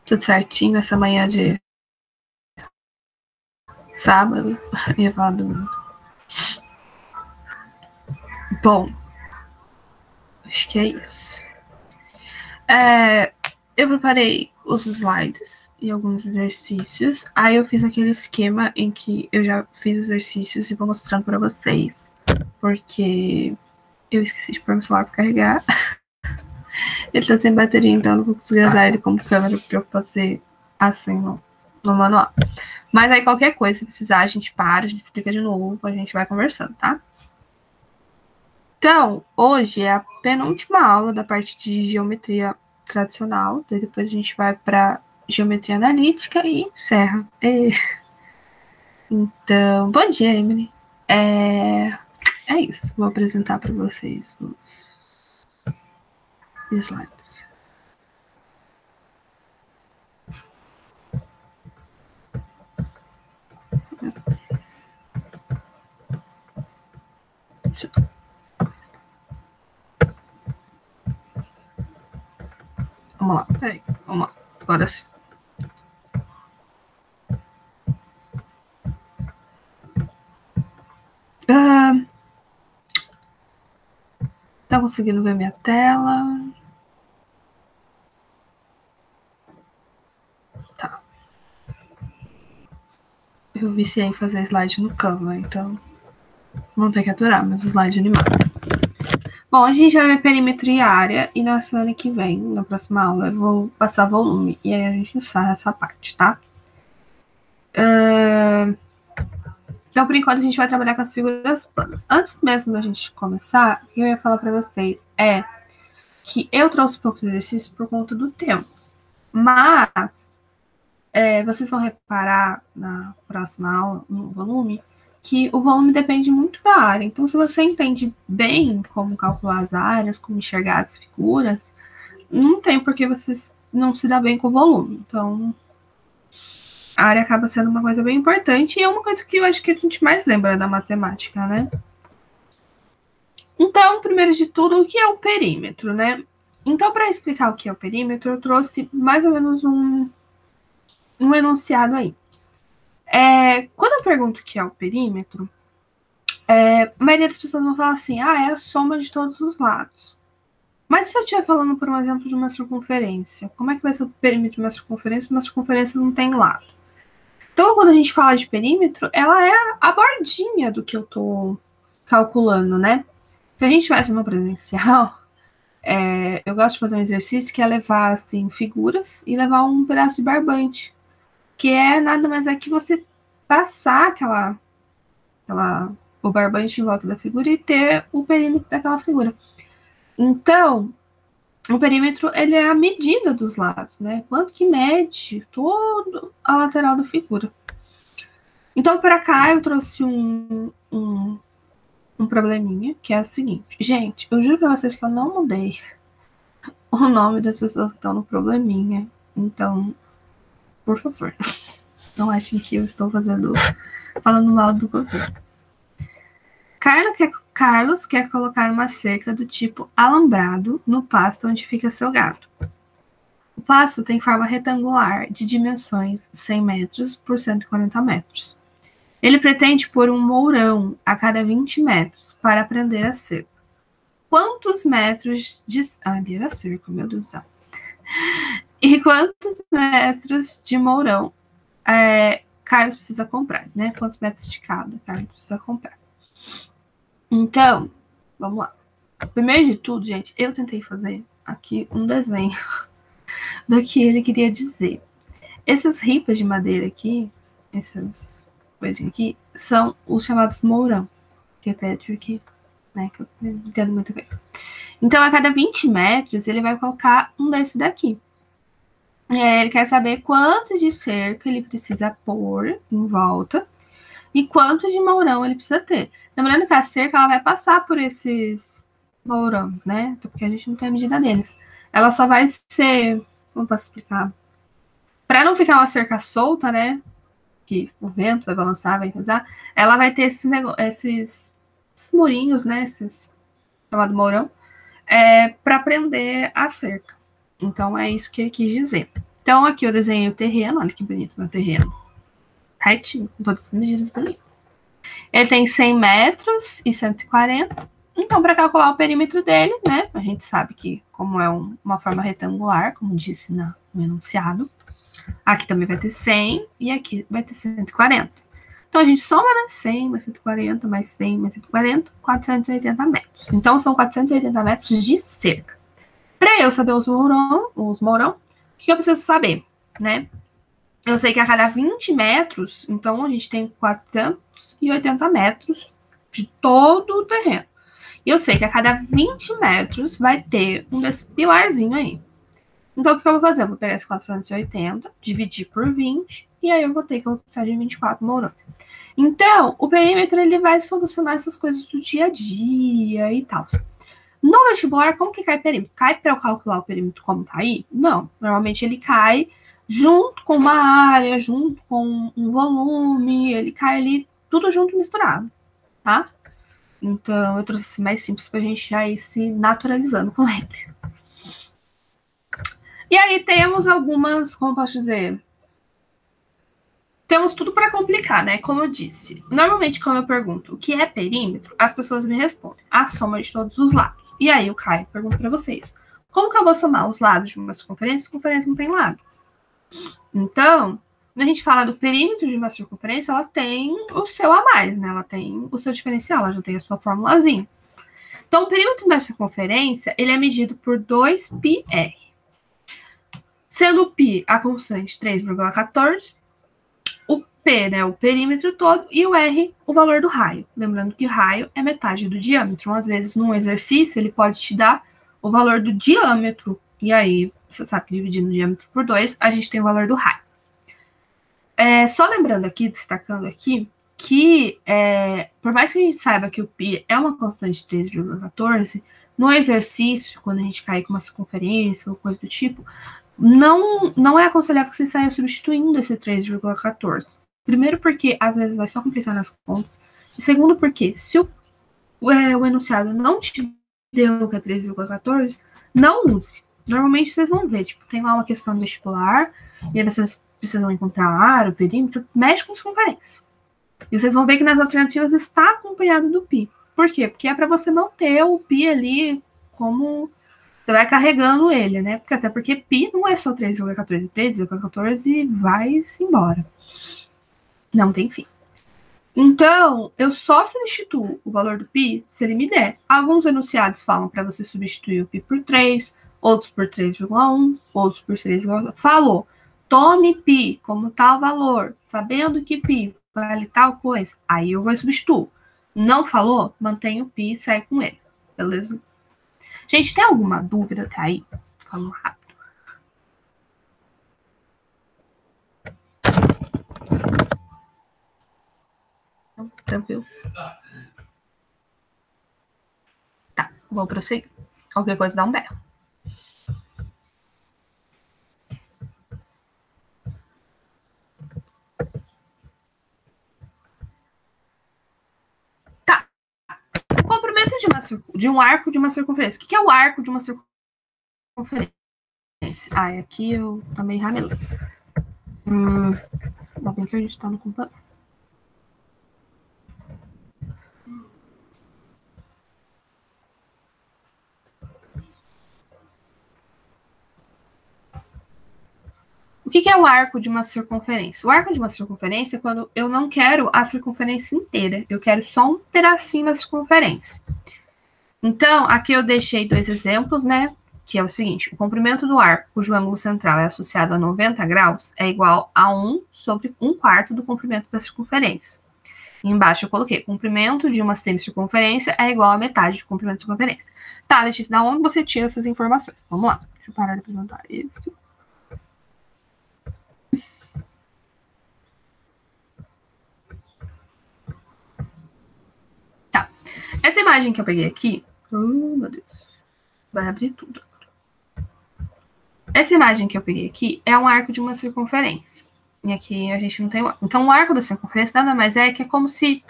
Tudo certinho nessa manhã de sábado. Ia falar domingo. Bom, acho que é isso. Eu preparei os slides e alguns exercícios. Aí eu fiz aquele esquema em que eu já fiz exercícios e vou mostrando para vocês. Porque eu esqueci de pôr meu celular para carregar. Ele tá sem bateria, então eu não vou conseguir usar ele como câmera para eu fazer assim no manual. Mas aí qualquer coisa, se precisar, a gente para, a gente explica de novo, a gente vai conversando, tá? Então, hoje é a penúltima aula da parte de geometria tradicional, daí depois a gente vai para geometria analítica e encerra. Então, bom dia, Emily. É isso, vou apresentar para vocês os slides. Vamos lá, peraí, vamos lá, agora sim. Tá conseguindo ver minha tela? Tá. Eu viciei em fazer slide no Canva, então não tem que aturar meus slides animados. Bom, a gente vai ver perímetro e área, e na semana que vem, na próxima aula, eu vou passar volume, e aí a gente encerra essa parte, tá? Então, por enquanto, a gente vai trabalhar com as figuras planas. Antes mesmo da gente começar, o que eu ia falar para vocês é que eu trouxe poucos exercícios por conta do tempo, mas vocês vão reparar na próxima aula, no volume, que o volume depende muito da área. Então, se você entende bem como calcular as áreas, como enxergar as figuras, não tem por que você não se dar bem com o volume. Então, a área acaba sendo uma coisa bem importante e é uma coisa que eu acho que a gente mais lembra da matemática, né? Então, primeiro de tudo, o que é o perímetro, né? Então, para explicar o que é o perímetro, eu trouxe mais ou menos um enunciado aí. Quando eu pergunto o que é o perímetro, a maioria das pessoas vão falar assim, é a soma de todos os lados. Mas se eu estiver falando, por um exemplo, de uma circunferência, como é que vai ser o perímetro de uma circunferência? Uma circunferência não tem lado. Então, quando a gente fala de perímetro, ela é a bordinha do que eu estou calculando, né? Se a gente tivesse no presencial, eu gosto de fazer um exercício que é levar, assim, figuras e levar um pedaço de barbante, que é nada mais é que você passar o barbante em volta da figura e ter o perímetro daquela figura. Então, o perímetro, ele é a medida dos lados, né? Quanto que mede toda a lateral da figura. Então, para cá, eu trouxe um probleminha, que é o seguinte. Gente, eu juro para vocês que eu não mudei o nome das pessoas que estão no probleminha. Então, por favor, não achem que eu estou falando mal do governo. Carlos quer colocar uma cerca do tipo alambrado no pasto onde fica seu gado. O pasto tem forma retangular de dimensões 100 metros por 140 metros. Ele pretende pôr um mourão a cada 20 metros para prender a cerca. Quantos metros de... era cerca, meu Deus do céu. E quantos metros de mourão Carlos precisa comprar, né? Quantos metros de cada Carlos precisa comprar. Então, vamos lá. Primeiro de tudo, gente, eu tentei fazer aqui um desenho do que ele queria dizer. Essas ripas de madeira aqui, essas coisinhas aqui, são os chamados mourão, que até tive aqui, né, que eu não entendo muito bem. Então, a cada 20 metros, ele vai colocar um desse daqui. Ele quer saber quanto de cerca ele precisa pôr em volta e quanto de mourão ele precisa ter. Lembrando que a cerca, ela vai passar por esses mourão, né? Porque a gente não tem a medida deles. Ela só vai ser... Como posso explicar? Para não ficar uma cerca solta, né? Que o vento vai balançar, vai rezar, ela vai ter esses murinhos, né? Esses chamado mourão, para prender a cerca. Então é isso que ele quis dizer. Então, aqui eu desenhei o terreno. Olha que bonito meu terreno. Retinho, com todas as medidas bonitas. Ele tem 100 metros e 140. Então, para calcular o perímetro dele, né? A gente sabe que, como é uma forma retangular, como disse no enunciado, aqui também vai ter 100 e aqui vai ter 140. Então, a gente soma, né? 100 mais 140 mais 100 mais 140, 480 metros. Então, são 480 metros de cerca. Para eu saber os mourão, o que eu preciso saber, né? Eu sei que a cada 20 metros, então a gente tem 480 metros de todo o terreno. E eu sei que a cada 20 metros vai ter um desse pilarzinho aí. Então, o que eu vou fazer? Eu vou pegar esse 480, dividir por 20, e aí eu vou ter que eu vou precisar de 24 mourões. Então, o perímetro, ele vai solucionar essas coisas do dia a dia e tal. No vestibular, como que cai perímetro? Cai para eu calcular o perímetro como tá aí? Não. Normalmente ele cai junto com uma área, junto com um volume, ele cai ali tudo junto misturado, tá? Então, eu trouxe esse mais simples pra gente já ir se naturalizando com ele. E aí temos algumas, como posso dizer? Temos tudo para complicar, né? Como eu disse. Normalmente, quando eu pergunto o que é perímetro, as pessoas me respondem a soma de todos os lados. E aí o Caio pergunta para vocês: como que eu vou somar os lados de uma circunferência? Circunferência não tem lado. Então, quando a gente fala do perímetro de uma circunferência, ela tem o seu a mais, né? Ela tem o seu diferencial, ela já tem a sua formulazinha. Então, o perímetro de uma circunferência, ele é medido por 2πr. Sendo o π a constante 3,14, o P, né, o perímetro todo, e o R, o valor do raio. Lembrando que o raio é metade do diâmetro. Então, às vezes, num exercício, ele pode te dar o valor do diâmetro. E aí, você sabe que dividindo o diâmetro por 2, a gente tem o valor do raio. Só lembrando aqui, destacando aqui, que por mais que a gente saiba que o π é uma constante de 3,14, no exercício, quando a gente cair com uma circunferência ou coisa do tipo, não é aconselhável que você saia substituindo esse 3,14. Primeiro porque às vezes vai só complicar nas contas. E segundo porque se o enunciado não te deu que é 3,14, não use. Normalmente vocês vão ver, tipo, tem lá uma questão vestibular, e aí vocês precisam encontrar a área, o perímetro, mexe com circunferência. E vocês vão ver que nas alternativas está acompanhado do π. Por quê? Porque é para você manter o π ali como... Você vai carregando ele, né? Até porque π não é só 3,14, 3,14 vai-se embora. Não tem fim. Então, eu só substituo o valor do π se ele me der. Alguns enunciados falam para você substituir o π por 3, outros por 3,1, outros por 3,1. Falou, tome π como tal valor, sabendo que π vale tal coisa. Aí eu vou substituir. Não falou? Mantenha o π e sai com ele. Beleza? Gente, tem alguma dúvida até aí? Falando rápido. Tranquilo. Tá, vou prosseguir. Qualquer coisa dá um berro. Tá. O comprimento de um arco de uma circunferência. O que é o arco de uma circunferência? Aqui eu também ramelei. Ainda bem que a gente tá no computador. O que é o arco de uma circunferência? O arco de uma circunferência é quando eu não quero a circunferência inteira, eu quero só um pedacinho da circunferência. Então, aqui eu deixei 2 exemplos, né? Que é o seguinte, o comprimento do arco, cujo ângulo central é associado a 90 graus, é igual a 1 sobre 1/4 do comprimento da circunferência. E embaixo eu coloquei, o comprimento de uma semicircunferência é igual a metade do comprimento da circunferência. Tá, Letícia, da onde você tira essas informações? Vamos lá, deixa eu parar de apresentar isso. Tá, essa imagem que eu peguei aqui, meu Deus, vai abrir tudo. Essa imagem que eu peguei aqui é um arco de uma circunferência. E aqui a gente não tem... Então, o arco da circunferência nada mais é que é como se...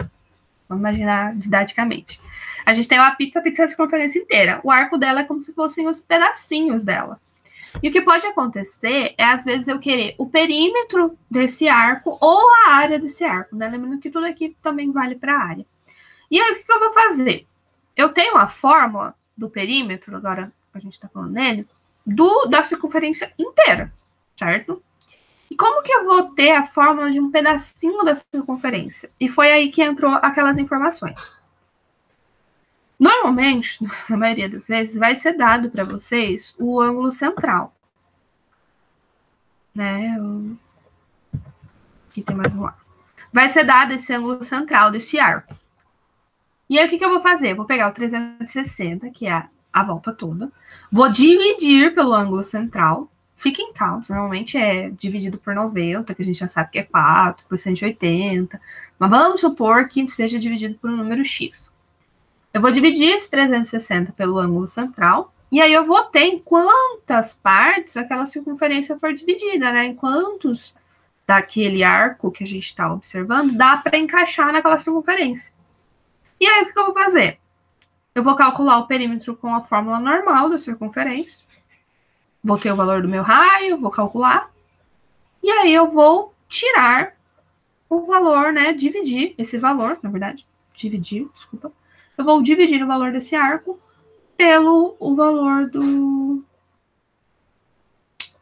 Vamos imaginar didaticamente. A gente tem uma pizza da circunferência inteira. O arco dela é como se fossem os pedacinhos dela. E o que pode acontecer é, às vezes, eu querer o perímetro desse arco ou a área desse arco, né? Lembrando que tudo aqui também vale para a área. E aí, o que eu vou fazer? Eu tenho a fórmula do perímetro, agora a gente está falando nele, da circunferência inteira, certo? E como que eu vou ter a fórmula de um pedacinho da circunferência? E foi aí que entrou aquelas informações. Normalmente, na maioria das vezes, vai ser dado para vocês o ângulo central. Né? Aqui tem mais um arco. Vai ser dado esse ângulo central desse arco. E aí, o que eu vou fazer? Eu vou pegar o 360, que é a volta toda. Vou dividir pelo ângulo central. Fiquem calmos, normalmente é dividido por 90, que a gente já sabe que é 4, por 180. Mas vamos supor que seja dividido por um número X. Eu vou dividir esse 360 pelo ângulo central. E aí eu vou ter em quantas partes aquela circunferência for dividida, né? Em quantos daquele arco que a gente está observando dá para encaixar naquela circunferência. E aí, o que eu vou fazer? Eu vou calcular o perímetro com a fórmula normal da circunferência. Vou ter o valor do meu raio, vou calcular. E aí, eu vou tirar o valor, né? Dividir esse valor, na verdade. Desculpa. Eu vou dividir o valor desse arco pelo o valor do...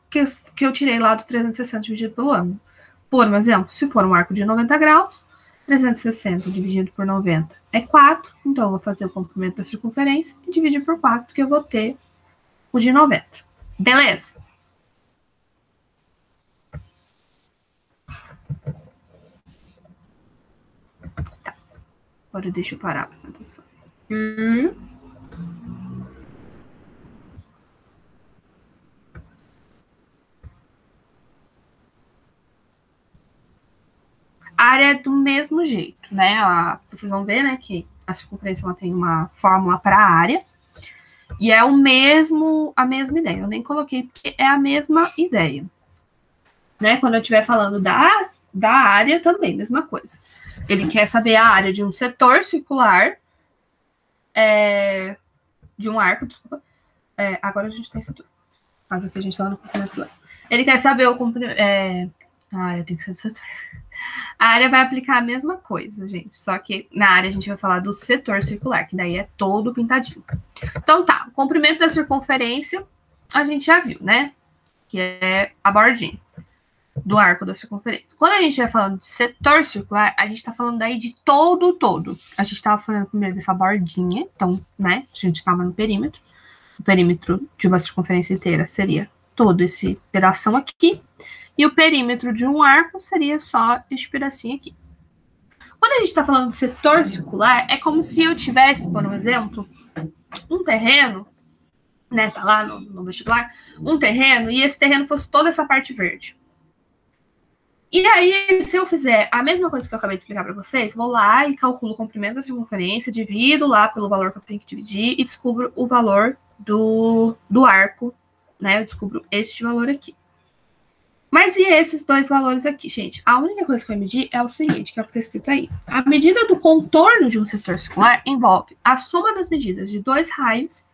que eu tirei lá do 360 dividido pelo ângulo. Por um exemplo, se for um arco de 90 graus, 360 dividido por 90 é 4, então eu vou fazer o comprimento da circunferência e dividir por 4, que eu vou ter o de 90. Beleza? Tá. Agora deixa eu parar a apresentação. A área é do mesmo jeito, né? Vocês vão ver, né, que a circunferência ela tem uma fórmula para a área. E é a mesma ideia. Eu nem coloquei porque é a mesma ideia. Né? Quando eu estiver falando da área, também, mesma coisa. Ele quer saber a área de um setor circular, de um arco, desculpa. Agora a gente tem setor. Caso que a gente fala no comprimento do arco. Ele quer saber o comprimento... a área tem que ser do setor. A área vai aplicar a mesma coisa, gente. Só que na área a gente vai falar do setor circular, que daí é todo pintadinho. Então tá, o comprimento da circunferência a gente já viu, né? Que é a bordinha do arco da circunferência. Quando a gente vai falando de setor circular, a gente tá falando daí de todo. A gente tava falando primeiro dessa bordinha, então, né? A gente tava no perímetro. O perímetro de uma circunferência inteira seria todo esse pedação aqui. E o perímetro de um arco seria só este pedacinho aqui. Quando a gente está falando do setor circular, é como se eu tivesse, por um exemplo, um terreno, né, tá lá no vestibular, um terreno, e esse terreno fosse toda essa parte verde. E aí, se eu fizer a mesma coisa que eu acabei de explicar para vocês, vou lá e calculo o comprimento da circunferência, divido lá pelo valor que eu tenho que dividir e descubro o valor do arco, né, eu descubro este valor aqui. Mas e esses dois valores aqui, gente? A única coisa que vai medir é o seguinte, que é o que está escrito aí. A medida do contorno de um setor circular envolve a soma das medidas de dois raios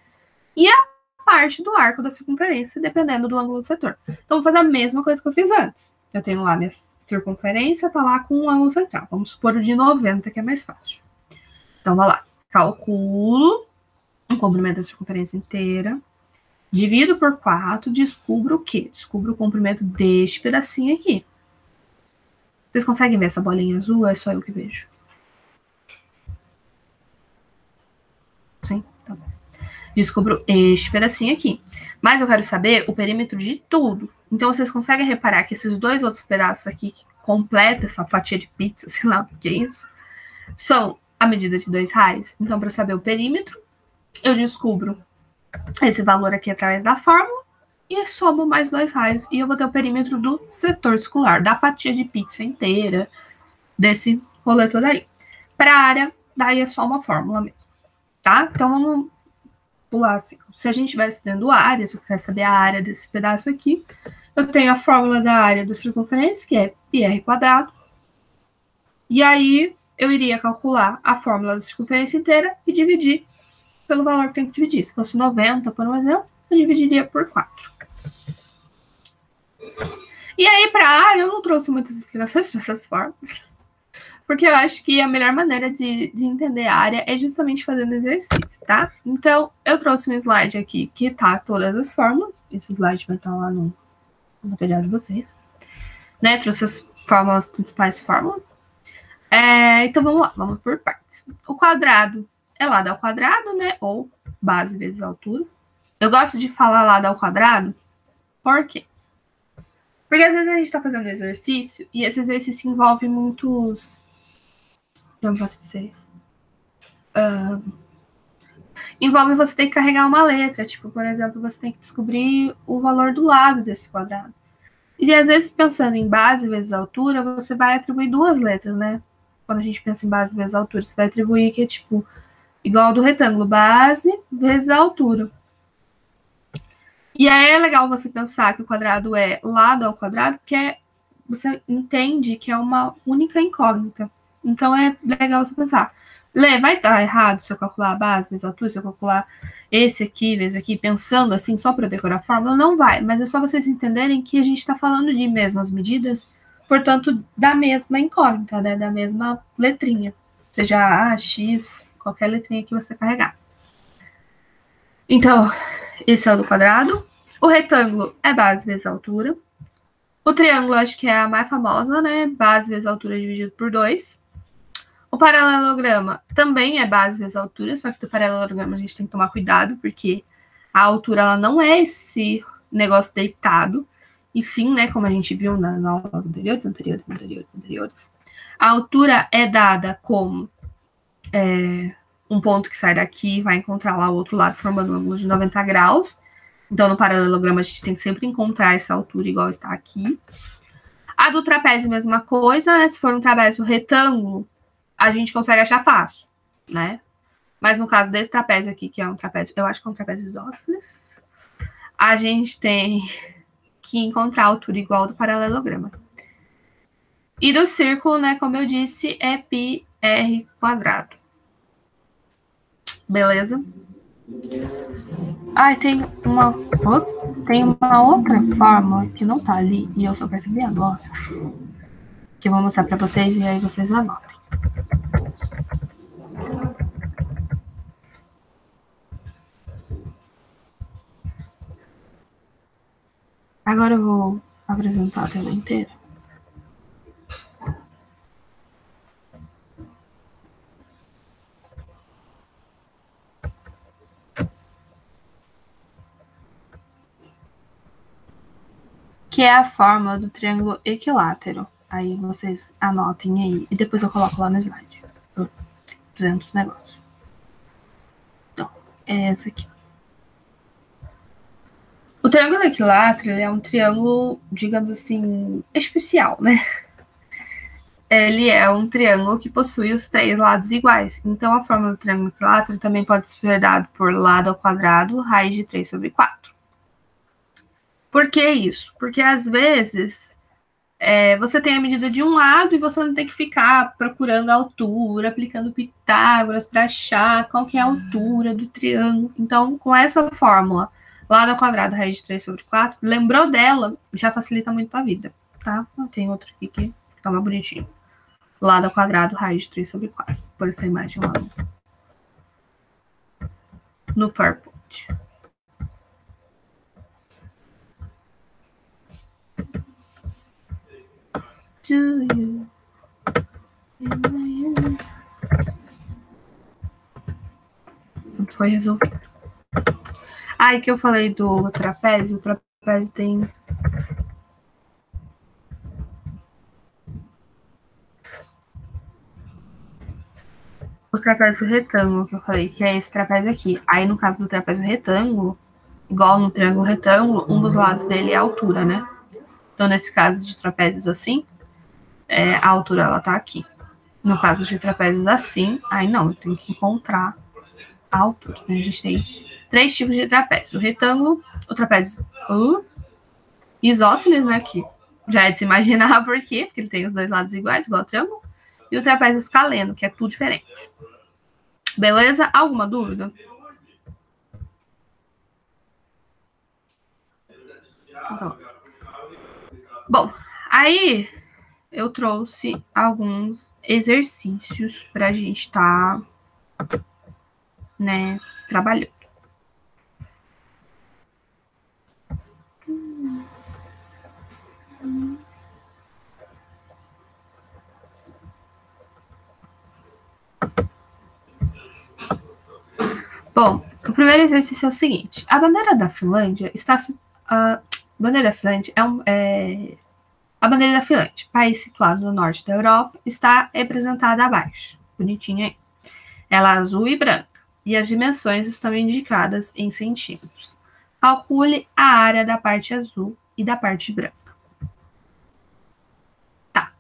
e a parte do arco da circunferência, dependendo do ângulo do setor. Então, vou fazer a mesma coisa que eu fiz antes. Eu tenho lá minha circunferência, tá lá com um ângulo central. Vamos supor o de 90, que é mais fácil. Então, vai lá. Calculo o comprimento da circunferência inteira. Divido por 4, descubro o quê? Descubro o comprimento deste pedacinho aqui. Vocês conseguem ver essa bolinha azul ou é só eu que vejo? Sim? Tá bom. Descubro este pedacinho aqui. Mas eu quero saber o perímetro de tudo. Então, vocês conseguem reparar que esses dois outros pedaços aqui, que completam essa fatia de pizza, sei lá o que é isso, são a medida de 2 raios. Então, para saber o perímetro, eu descubro esse valor aqui através da fórmula e somo mais 2 raios e eu vou ter o perímetro do setor circular, da fatia de pizza inteira, desse rolê todo aí. Para a área, daí é só uma fórmula mesmo, tá? Então, vamos pular assim. Se a gente estivesse vendo a área, se eu quiser saber a área desse pedaço aqui, eu tenho a fórmula da área da circunferência, que é πr², e aí eu iria calcular a fórmula da circunferência inteira e dividir pelo valor que tem que dividir. Se fosse 90, por um exemplo, eu dividiria por 4. E aí, para a área, eu não trouxe muitas explicações para essas formas, porque eu acho que a melhor maneira de entender a área é justamente fazendo exercício, tá? Então, eu trouxe um slide aqui que tá todas as fórmulas. Esse slide vai estar lá no material de vocês. Né? Trouxe as fórmulas, principais fórmulas. Então, vamos lá, vamos por partes. O quadrado é lado ao quadrado, né? Ou base vezes altura. Eu gosto de falar lado ao quadrado, por quê? Porque às vezes a gente tá fazendo exercício e esse exercício envolve muitos. Como posso dizer? Envolve você ter que carregar uma letra. Tipo, por exemplo, você tem que descobrir o valor do lado desse quadrado. E às vezes, pensando em base vezes altura, você vai atribuir duas letras, né? Quando a gente pensa em base vezes altura, você vai atribuir que é tipo igual ao do retângulo, base vezes a altura. E aí é legal você pensar que o quadrado é lado ao quadrado, porque você entende que é uma única incógnita. Então é legal você pensar. Lê, vai dar errado se eu calcular a base vezes a altura, se eu calcular esse aqui vezes aqui, pensando assim só para decorar a fórmula? Não vai, mas é só vocês entenderem que a gente está falando de mesmas medidas, portanto, da mesma incógnita, né? Da mesma letrinha. Seja A, X, qualquer letrinha que você carregar. Então, esse é o do quadrado. O retângulo é base vezes altura. O triângulo acho que é a mais famosa, né? Base vezes altura dividido por 2. O paralelograma também é base vezes altura, só que do paralelograma a gente tem que tomar cuidado, porque a altura ela não é esse negócio deitado, e sim, né, como a gente viu nas aulas anteriores, a altura é dada como um ponto que sai daqui e vai encontrar lá o outro lado, formando um ângulo de 90 graus. Então, no paralelograma, a gente tem que sempre encontrar essa altura igual está aqui. A do trapézio, mesma coisa, né? Se for um trapézio retângulo, a gente consegue achar fácil, né? Mas no caso desse trapézio aqui, que é um trapézio, eu acho que é um trapézio isósceles, a gente tem que encontrar a altura igual ao do paralelograma. E do círculo, né, como eu disse, é πr quadrado. Beleza? Ah, tem uma outra fórmula que não tá ali, e eu só percebi agora, que eu vou mostrar pra vocês e aí vocês anotem. Agora eu vou apresentar a tela inteira. Que é a fórmula do triângulo equilátero. Aí vocês anotem aí. E depois eu coloco lá no slide. Eu apresento os negócios. Então, é essa aqui. O triângulo equilátero é um triângulo, digamos assim, especial, né? Ele é um triângulo que possui os três lados iguais. Então, a fórmula do triângulo equilátero também pode ser dada por lado ao quadrado, raiz de 3 sobre 4. Por que isso? Porque, às vezes, você tem a medida de um lado e você não tem que ficar procurando a altura, aplicando Pitágoras para achar qual que é a altura do triângulo. Então, com essa fórmula, lado ao quadrado, raiz de 3 sobre 4, lembrou dela, já facilita muito a vida, tá? Tem outro aqui que tá mais bonitinho. Lado ao quadrado, raiz de 3 sobre 4. Por essa imagem lá no PowerPoint. Tudo foi resolvido. Aí que eu falei do trapézio, o trapézio tem o trapézio retângulo que eu falei, que é esse trapézio aqui. Aí no caso do trapézio retângulo, igual no triângulo retângulo, um dos lados dele é a altura, né? Então nesse caso de trapézios assim, a altura ela tá aqui. No caso de trapézios assim, aí não, tem que encontrar a altura, né? A gente tem 3 tipos de trapézio. O retângulo, o trapézio isósceles, né? Que já é de se imaginar por quê, porque ele tem os dois lados iguais, igual ao triângulo. E o trapézio escaleno, que é tudo diferente. Beleza? Alguma dúvida? Então, Bom, aí eu trouxe alguns exercícios para a gente estar, né, trabalhando. Bom, o primeiro exercício é o seguinte: a bandeira da Finlândia está. A bandeira da Finlândia a bandeira da Finlândia, país situado no norte da Europa, está representada abaixo. Bonitinho aí. Ela é azul e branca, e as dimensões estão indicadas em centímetros. Calcule a área da parte azul e da parte branca. Tá.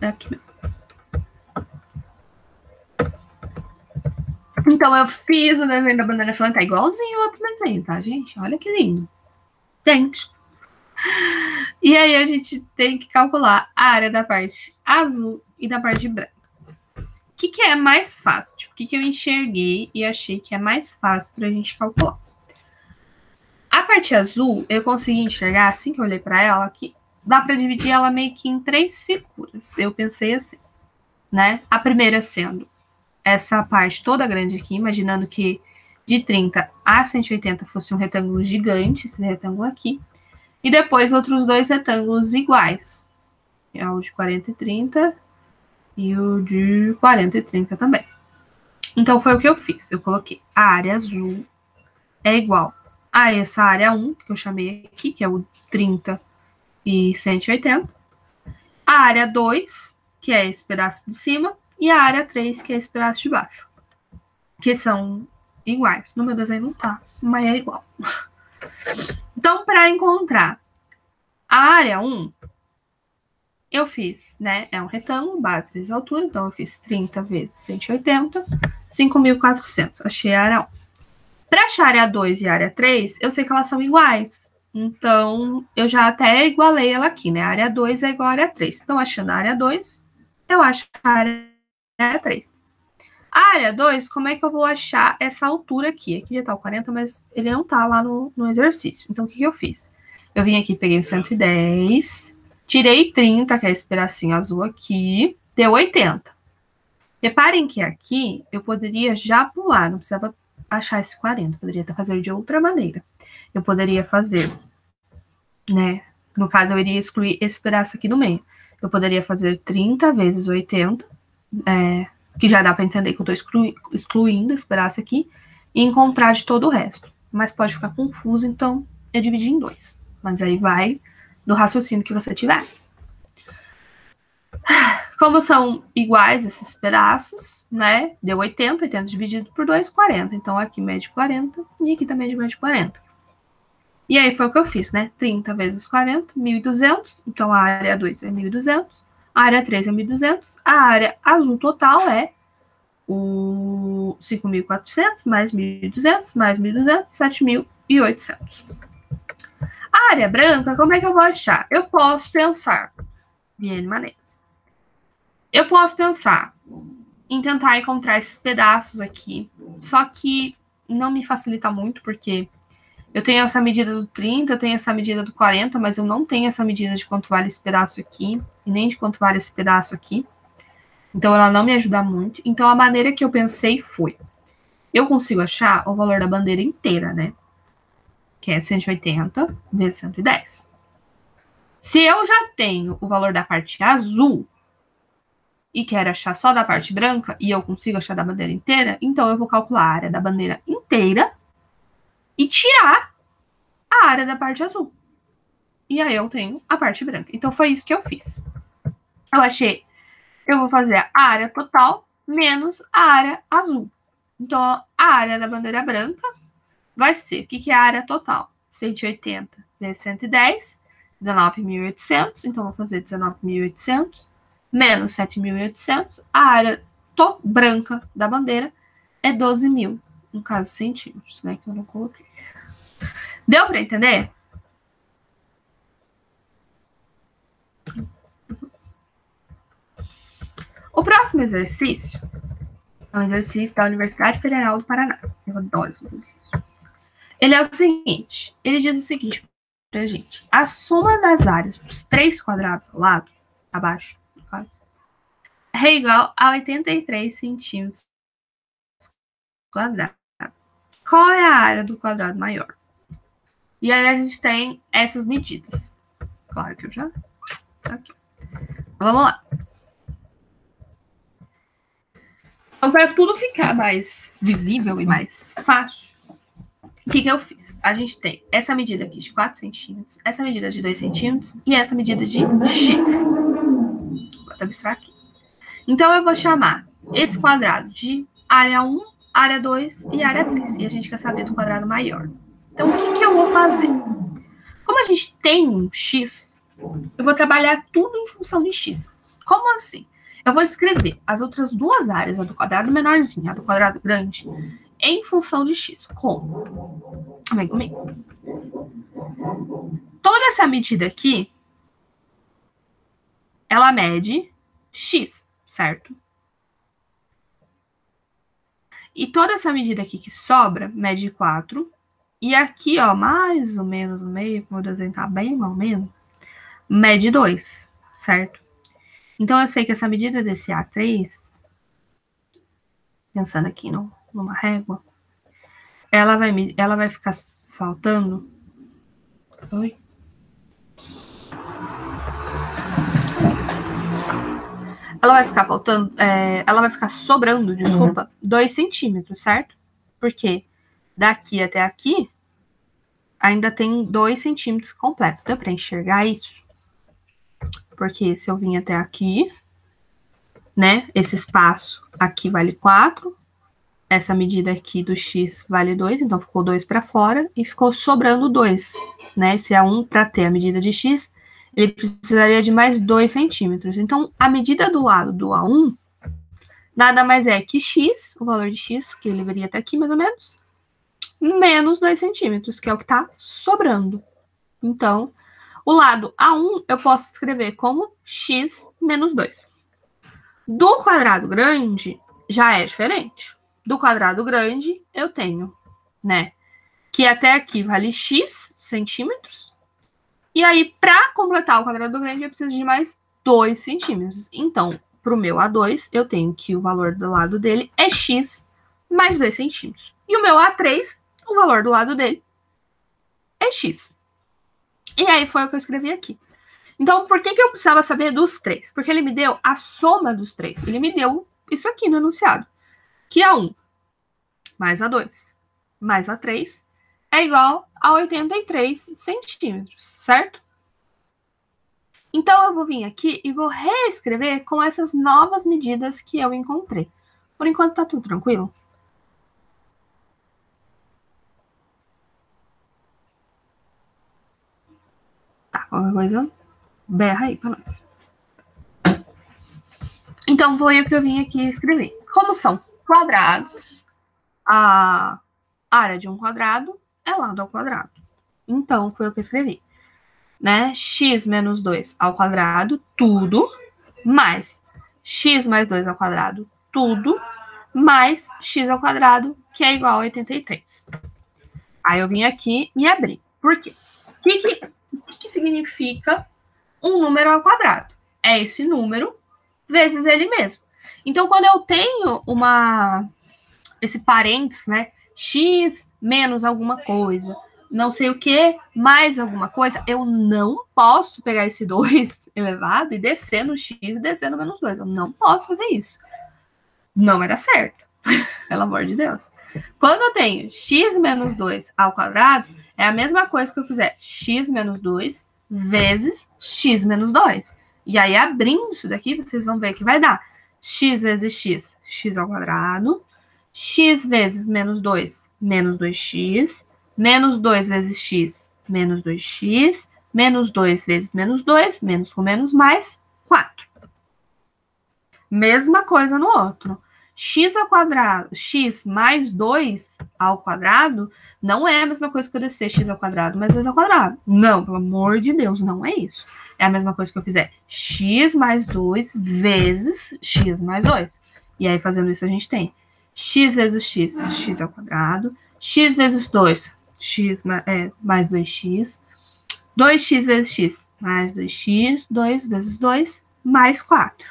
É aqui mesmo. Então, eu fiz o desenho da bandeira Finlândia, tá igualzinho o outro desenho, tá, gente? Olha que lindo. Idêntico. E aí, a gente tem que calcular a área da parte azul e da parte branca. O que é mais fácil? Tipo, o que eu enxerguei e achei que é mais fácil pra gente calcular? A parte azul, eu consegui enxergar, assim que eu olhei para ela, que dá para dividir ela meio que em 3 figuras. Eu pensei assim, né? A primeira sendo essa parte toda grande aqui, imaginando que de 30 a 180 fosse um retângulo gigante, esse retângulo aqui. E depois outros dois retângulos iguais. É o de 40 e 30 e o de 40 e 30 também. Então foi o que eu fiz. Eu coloquei a área azul é igual a essa área 1, que eu chamei aqui, que é o 30 e 180. A área 2, que é esse pedaço de cima, e a área 3, que é esse pedaço de baixo. Que são iguais. No meu desenho não tá, mas é igual. Então, para encontrar a área 1, eu fiz, né? É um retângulo, base vezes altura, então eu fiz 30 vezes 180, 5.400. Achei a área 1. Para achar a área 2 e a área 3, eu sei que elas são iguais. Então, eu já até igualei ela aqui, né? A área 2 é igual à área 3. Então, achando a área 2, eu acho a área 3. A área 2, como é que eu vou achar essa altura aqui? Aqui já tá o 40, mas ele não tá lá no exercício. Então, o que eu fiz? Eu vim aqui, peguei o 110, tirei 30, que é esse pedacinho azul aqui, deu 80. Reparem que aqui eu poderia já pular, não precisava achar esse 40, poderia fazer de outra maneira. Eu poderia fazer, né? No caso, eu iria excluir esse pedaço aqui do meio. Eu poderia fazer 30 vezes 80, que já dá para entender que eu estou excluindo esse pedaço aqui, e encontrar de todo o resto. Mas pode ficar confuso, então eu dividi em 2. Mas aí vai do raciocínio que você tiver. Como são iguais esses pedaços, né? Deu 80, 80 dividido por 2, 40. Então, aqui mede 40 e aqui também mede 40. E aí foi o que eu fiz, né? 30 vezes 40, 1.200. Então, a área 2 é 1.200. A área 3 é 1.200. A área azul total é o 5.400 mais 1.200 mais 1.200, 7.800. A área branca, como é que eu vou achar? Eu posso pensar de N maneiras. Eu posso pensar em tentar encontrar esses pedaços aqui, só que não me facilita muito, porque eu tenho essa medida do 30, eu tenho essa medida do 40, mas eu não tenho essa medida de quanto vale esse pedaço aqui, e nem de quanto vale esse pedaço aqui. Então, ela não me ajuda muito. Então, a maneira que eu pensei foi, eu consigo achar o valor da bandeira inteira, né? Que é 180 vezes 110. Se eu já tenho o valor da parte azul, e quero achar só da parte branca, e eu consigo achar da bandeira inteira, então eu vou calcular a área da bandeira inteira e tirar a área da parte azul. E aí eu tenho a parte branca. Então foi isso que eu fiz. Eu vou fazer a área total menos a área azul. Então a área da bandeira branca vai ser, o que é a área total? 180 vezes 110, 19.800. Então vou fazer 19.800 menos 7.800, a área branca da bandeira é 12.000, no caso centímetros, né, que eu não coloquei. Deu para entender? O próximo exercício é um exercício da Universidade Federal do Paraná. Eu adoro esse exercício. Ele é o seguinte, ele diz o seguinte pra gente. A soma das áreas dos 3 quadrados ao lado, abaixo, é igual a 83 centímetros quadrados. Qual é a área do quadrado maior? E aí a gente tem essas medidas. Claro que eu já... Aqui. Vamos lá. Então, para tudo ficar mais visível e mais fácil, o que eu fiz? A gente tem essa medida aqui de 4 centímetros, essa medida de 2 centímetros e essa medida de x. Vou abstrair aqui. Então, eu vou chamar esse quadrado de área 1, área 2 e área 3. E a gente quer saber do quadrado maior. Então, o que eu vou fazer? Como a gente tem um x, eu vou trabalhar tudo em função de x. Como assim? Eu vou escrever as outras duas áreas, a do quadrado menorzinho, a do quadrado grande, em função de x. Como? Vem comigo. Toda essa medida aqui, ela mede x, certo? E toda essa medida aqui que sobra, mede 4. E aqui, ó, mais ou menos no meio, como o desenho tá bem mal menos, mede 2, certo? Então, eu sei que essa medida desse A3, pensando aqui numa régua, ela vai ficar faltando... Oi? Ela vai ficar faltando... ela vai ficar sobrando, desculpa, 2 centímetros, certo? Porque daqui até aqui, ainda tem 2 centímetros completos. Deu para enxergar isso? Porque se eu vim até aqui, né, esse espaço aqui vale 4, essa medida aqui do x vale 2, então ficou 2 para fora e ficou sobrando 2, né? Se é 1 para ter a medida de x, ele precisaria de mais 2 centímetros. Então, a medida do lado do A1 nada mais é que x, o valor de x, que ele viria até aqui mais ou menos, menos 2 centímetros, que é o que está sobrando. Então, o lado A1 eu posso escrever como x menos 2. Do quadrado grande, já é diferente. Do quadrado grande, eu tenho, né, que até aqui vale x centímetros. E aí, para completar o quadrado grande, eu preciso de mais 2 centímetros. Então, para o meu A2, eu tenho que o valor do lado dele é x mais 2 centímetros. E o meu A3, o valor do lado dele é x. E aí foi o que eu escrevi aqui. Então, por que eu precisava saber dos 3? Porque ele me deu a soma dos 3. Ele me deu isso aqui no enunciado. Que A1 mais A2 mais A3 é igual a 83 centímetros, certo? Então, eu vou vir aqui e vou reescrever com essas novas medidas que eu encontrei. Por enquanto, tá tudo tranquilo? Tá, qualquer coisa, berra aí pra nós. Então, foi o que eu vim aqui escrever. Como são quadrados, a área de um quadrado é lado ao quadrado. Então, foi o que eu escrevi. Né? X menos 2 ao quadrado, tudo, mais x mais 2 ao quadrado, tudo, mais x ao quadrado, que é igual a 83. Aí eu vim aqui e abri. Por quê? O que significa um número ao quadrado? É esse número vezes ele mesmo. Então, quando eu tenho esse parênteses, né? X menos alguma coisa, não sei o que, mais alguma coisa, eu não posso pegar esse 2 elevado e descer no x e descer no menos 2. Eu não posso fazer isso. Não vai dar certo. Pelo amor de Deus. Quando eu tenho x menos 2 ao quadrado, é a mesma coisa que eu fizer x menos 2 vezes x menos 2. E aí, abrindo isso daqui, vocês vão ver que vai dar x vezes x, x ao quadrado, x vezes menos 2, menos 2x, menos 2 vezes x, menos 2x, menos 2 vezes menos 2, menos com menos mais, 4. Mesma coisa no outro. X ao quadrado, x mais 2 ao quadrado, não é a mesma coisa que eu descer x ao quadrado mais 2 ao quadrado. Não, pelo amor de Deus, não é isso. É a mesma coisa que eu fizer x mais 2 vezes x mais 2. E aí, fazendo isso, a gente tem x vezes x, x ao quadrado, x vezes 2, x mais 2x, 2x vezes x mais 2x, 2 vezes 2, mais 4.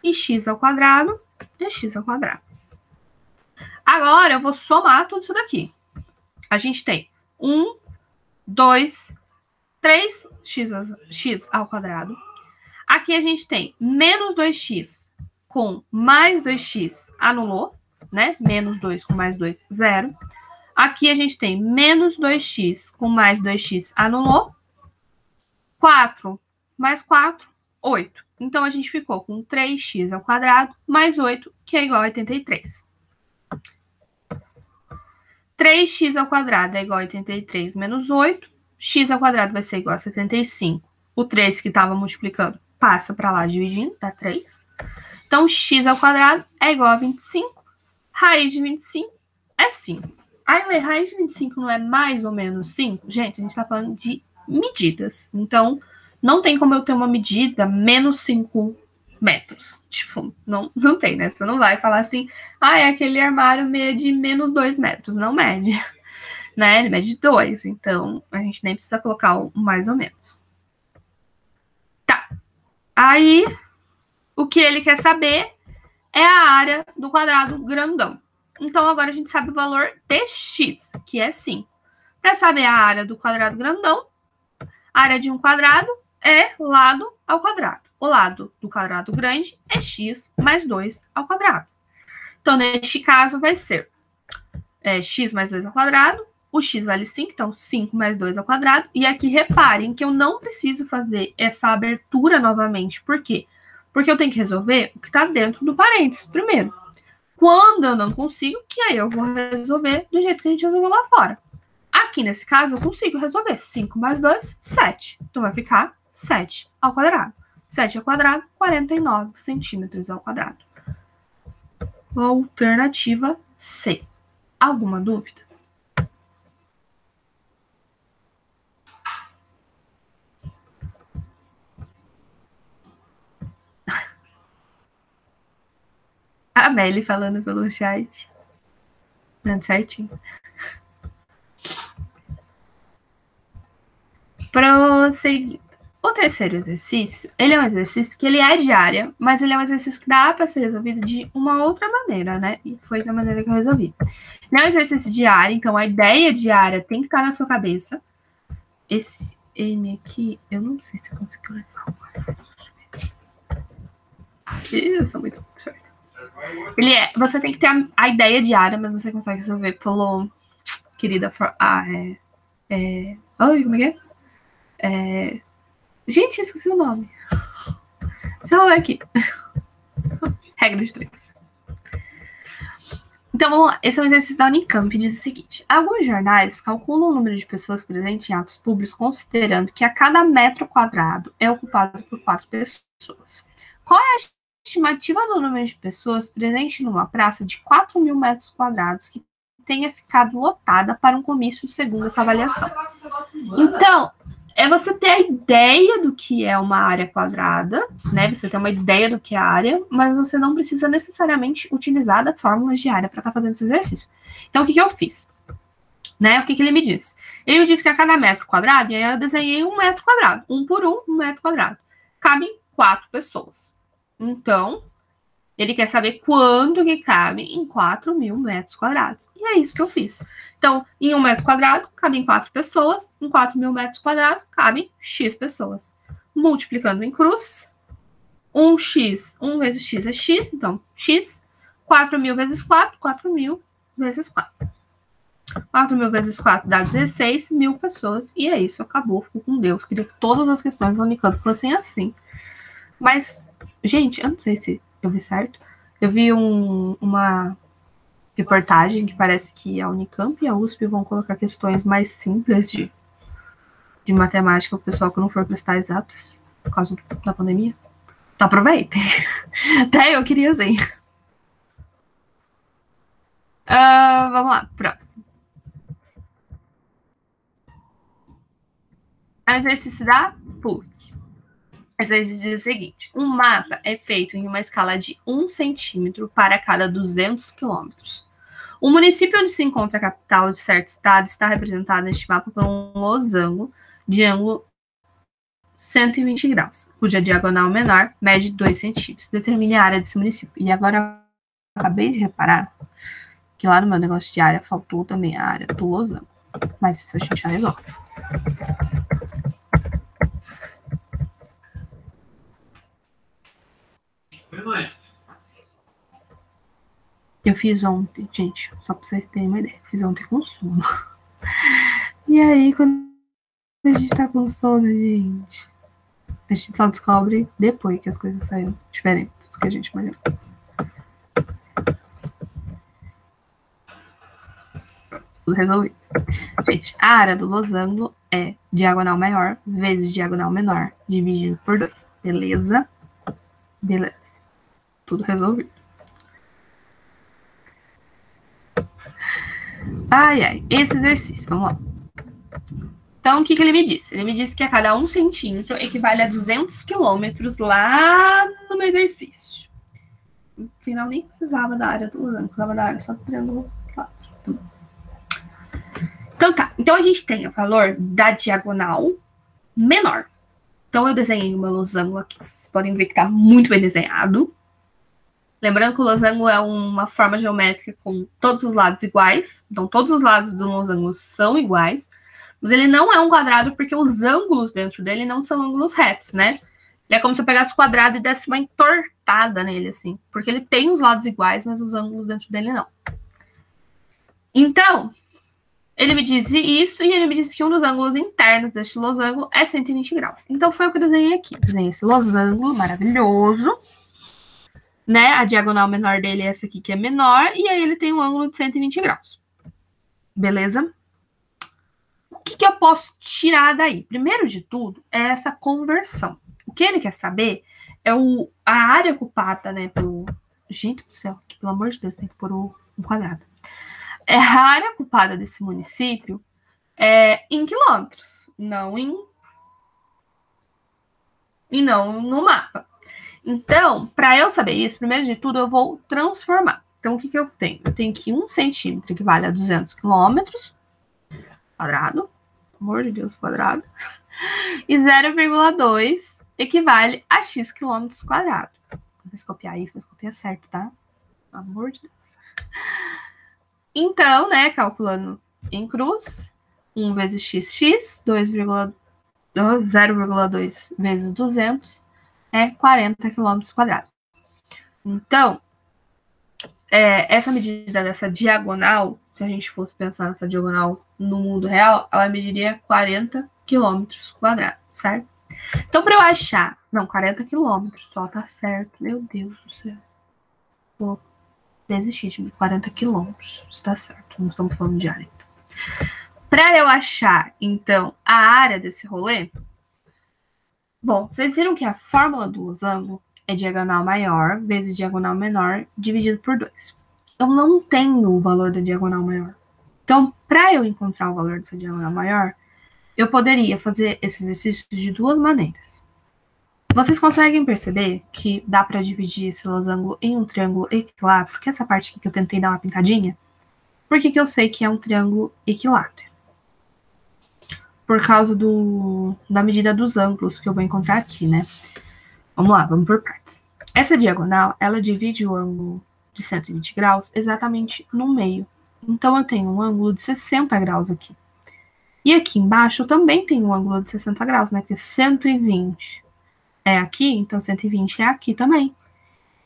E x ao quadrado é x ao quadrado. Agora eu vou somar tudo isso daqui. A gente tem 1, 2, 3 x ao quadrado. Aqui a gente tem menos 2x com mais 2x, anulou, né? Menos 2 com mais 2, 0. Aqui a gente tem menos 2x com mais 2x, anulou. 4 mais 4, 8. Então, a gente ficou com 3x ao quadrado mais 8, que é igual a 83. 3x ao quadrado é igual a 83 menos 8. X ao quadrado vai ser igual a 75. O 3 que estava multiplicando passa para lá dividindo, dá 3. Então, x ao quadrado é igual a 25. Raiz de 25 é 5. Aí, raiz de 25 não é mais ou menos 5? Gente, a gente está falando de medidas. Então, não tem como eu ter uma medida menos 5 metros. Tipo, não tem, né? Você não vai falar assim, aquele armário mede menos 2 metros. Não mede, né? Ele mede 2. Então, a gente nem precisa colocar o mais ou menos. Tá. Aí, o que ele quer saber é a área do quadrado grandão. Então, agora a gente sabe o valor de x, que é 5. Para saber a área do quadrado grandão, a área de um quadrado é lado ao quadrado. O lado do quadrado grande é x mais 2 ao quadrado. Então, neste caso, vai ser x mais 2 ao quadrado. O x vale 5, então 5 mais 2 ao quadrado. E aqui, reparem que eu não preciso fazer essa abertura novamente. Por quê? Porque eu tenho que resolver o que está dentro do parênteses primeiro. Quando eu não consigo, que aí eu vou resolver do jeito que a gente resolveu lá fora. Aqui, nesse caso, eu consigo resolver. 5 mais 2, 7. Então, vai ficar 7 ao quadrado. 7 ao quadrado, 49 centímetros ao quadrado. Alternativa C. Alguma dúvida? A Meli falando pelo chat. Dando certinho. Prosseguindo. O terceiro exercício, ele é um exercício que ele é de área, mas ele é um exercício que dá para ser resolvido de uma outra maneira, né? E foi da maneira que eu resolvi. Não é um exercício de área, então a ideia de área tem que estar na sua cabeça. Esse M aqui, eu não sei se eu consigo levar. Eu sou muito certo. Você tem que ter a ideia de área, mas você consegue resolver pelo querida. Ai, como é que é? Gente, esqueci o nome. Deixa eu ler aqui. Regra de 3. Então, vamos lá. Esse é um exercício da Unicamp e diz o seguinte. Alguns jornais calculam o número de pessoas presentes em atos públicos considerando que a cada metro quadrado é ocupado por 4 pessoas. Qual é a estimativa do número de pessoas presentes numa praça de 4.000 metros quadrados que tenha ficado lotada para um comício segundo essa avaliação? Então, é você ter a ideia do que é uma área quadrada, né? Você ter uma ideia do que é a área, mas você não precisa necessariamente utilizar das fórmulas de área para estar fazendo esse exercício. Então, o que eu fiz? Né? O que ele me disse? Ele me disse que a cada metro quadrado, e aí eu desenhei 1 metro quadrado. 1 por 1 metro quadrado. Cabem 4 pessoas. Então, ele quer saber quanto que cabe em 4.000 metros quadrados. E é isso que eu fiz. Então, em 1 metro quadrado, cabem 4 pessoas. Em 4.000 metros quadrados, cabem X pessoas. Multiplicando em cruz, 1x, 1 vezes x é x, então x. 4.000 vezes 4, 4.000 vezes 4. 4.000 vezes 4 dá 16, 1.000 pessoas. E é isso, acabou, ficou com Deus. Queria que todas as questões do Unicamp fossem assim. Mas, gente, eu não sei se eu vi certo. Eu vi uma reportagem que parece que a Unicamp e a USP vão colocar questões mais simples de matemática para o pessoal que não for prestar exatos por causa da pandemia. Então aproveitem. Até eu queria assim. Vamos lá, próximo. Exercício da PUC. Exercício diz o seguinte: um mapa é feito em uma escala de 1 centímetro para cada 200 quilômetros. O município onde se encontra a capital de certo estado está representado neste mapa por um losango de ângulo 120 graus, cuja diagonal menor mede 2 centímetros. Determine a área desse município. E agora, eu acabei de reparar que lá no meu negócio de área faltou também a área do losango. Mas isso a gente já resolve. Eu fiz ontem, gente, só pra vocês terem uma ideia. Fiz ontem com sono. E aí, quando a gente tá com sono, gente, a gente só descobre depois que as coisas saíram diferentes do que a gente imaginou. Tudo resolvido. Gente, a área do losango é diagonal maior vezes diagonal menor, dividido por 2. Beleza? Beleza. Tudo resolvido. Ai, ai. Esse exercício, vamos lá. Então, o que ele me disse? Ele me disse que a cada 1 centímetro equivale a 200 quilômetros lá no meu exercício. No final, nem precisava da área do losango, precisava da área só do triângulo. Então tá, então a gente tem o valor da diagonal menor. Então eu desenhei uma losango aqui, vocês podem ver que tá muito bem desenhado. Lembrando que o losango é uma forma geométrica com todos os lados iguais. Então todos os lados do losango são iguais. Mas ele não é um quadrado porque os ângulos dentro dele não são ângulos retos, né? Ele é como se eu pegasse o quadrado e desse uma entortada nele, assim. Porque ele tem os lados iguais, mas os ângulos dentro dele não. Então, ele me disse isso e ele me disse que um dos ângulos internos deste losango é 120 graus. Então, foi o que eu desenhei aqui. Desenhei esse losango maravilhoso, né? A diagonal menor dele é essa aqui, que é menor, e aí ele tem um ângulo de 120 graus. Beleza? O que eu posso tirar daí? Primeiro de tudo, é essa conversão. O que ele quer saber é a área ocupada, né, pelo... Gente do céu, que, pelo amor de Deus, tem que pôr um quadrado. É a área ocupada desse município em quilômetros, não no mapa. Então, para eu saber isso, primeiro de tudo, eu vou transformar. Então, o que eu tenho? Eu tenho que 1 centímetro equivale a 200 quilômetros quadrado, pelo amor de Deus, quadrado, e 0,2 equivale a x quilômetros quadrados. Vou copiar isso, vou copiar certo, tá? Pelo amor de Deus. Então, né, calculando em cruz, 1 vezes x, 0,2 vezes 200 é 40 quilômetros quadrados. Então, essa medida dessa diagonal, se a gente fosse pensar nessa diagonal no mundo real, ela mediria 40 quilômetros quadrados, certo? Então, para eu achar... Não, 40 quilômetros só, tá certo. Meu Deus do céu. Vou desistir de 40 quilômetros. Está certo, não estamos falando de área. Para eu achar, então, a área desse rolê... Bom, vocês viram que a fórmula do losango é diagonal maior vezes diagonal menor dividido por 2. Eu não tenho o valor da diagonal maior. Então, para eu encontrar o valor dessa diagonal maior, eu poderia fazer esse exercício de duas maneiras. Vocês conseguem perceber que dá para dividir esse losango em um triângulo equilátero? Que é essa parte aqui que eu tentei dar uma pintadinha? Por que eu sei que é um triângulo equilátero? Por causa da medida dos ângulos que eu vou encontrar aqui, né? Vamos lá, vamos por partes. Essa diagonal, ela divide o ângulo de 120 graus exatamente no meio. Então, eu tenho um ângulo de 60 graus aqui. E aqui embaixo eu também tenho um ângulo de 60 graus, né? Porque 120 é aqui, então 120 é aqui também.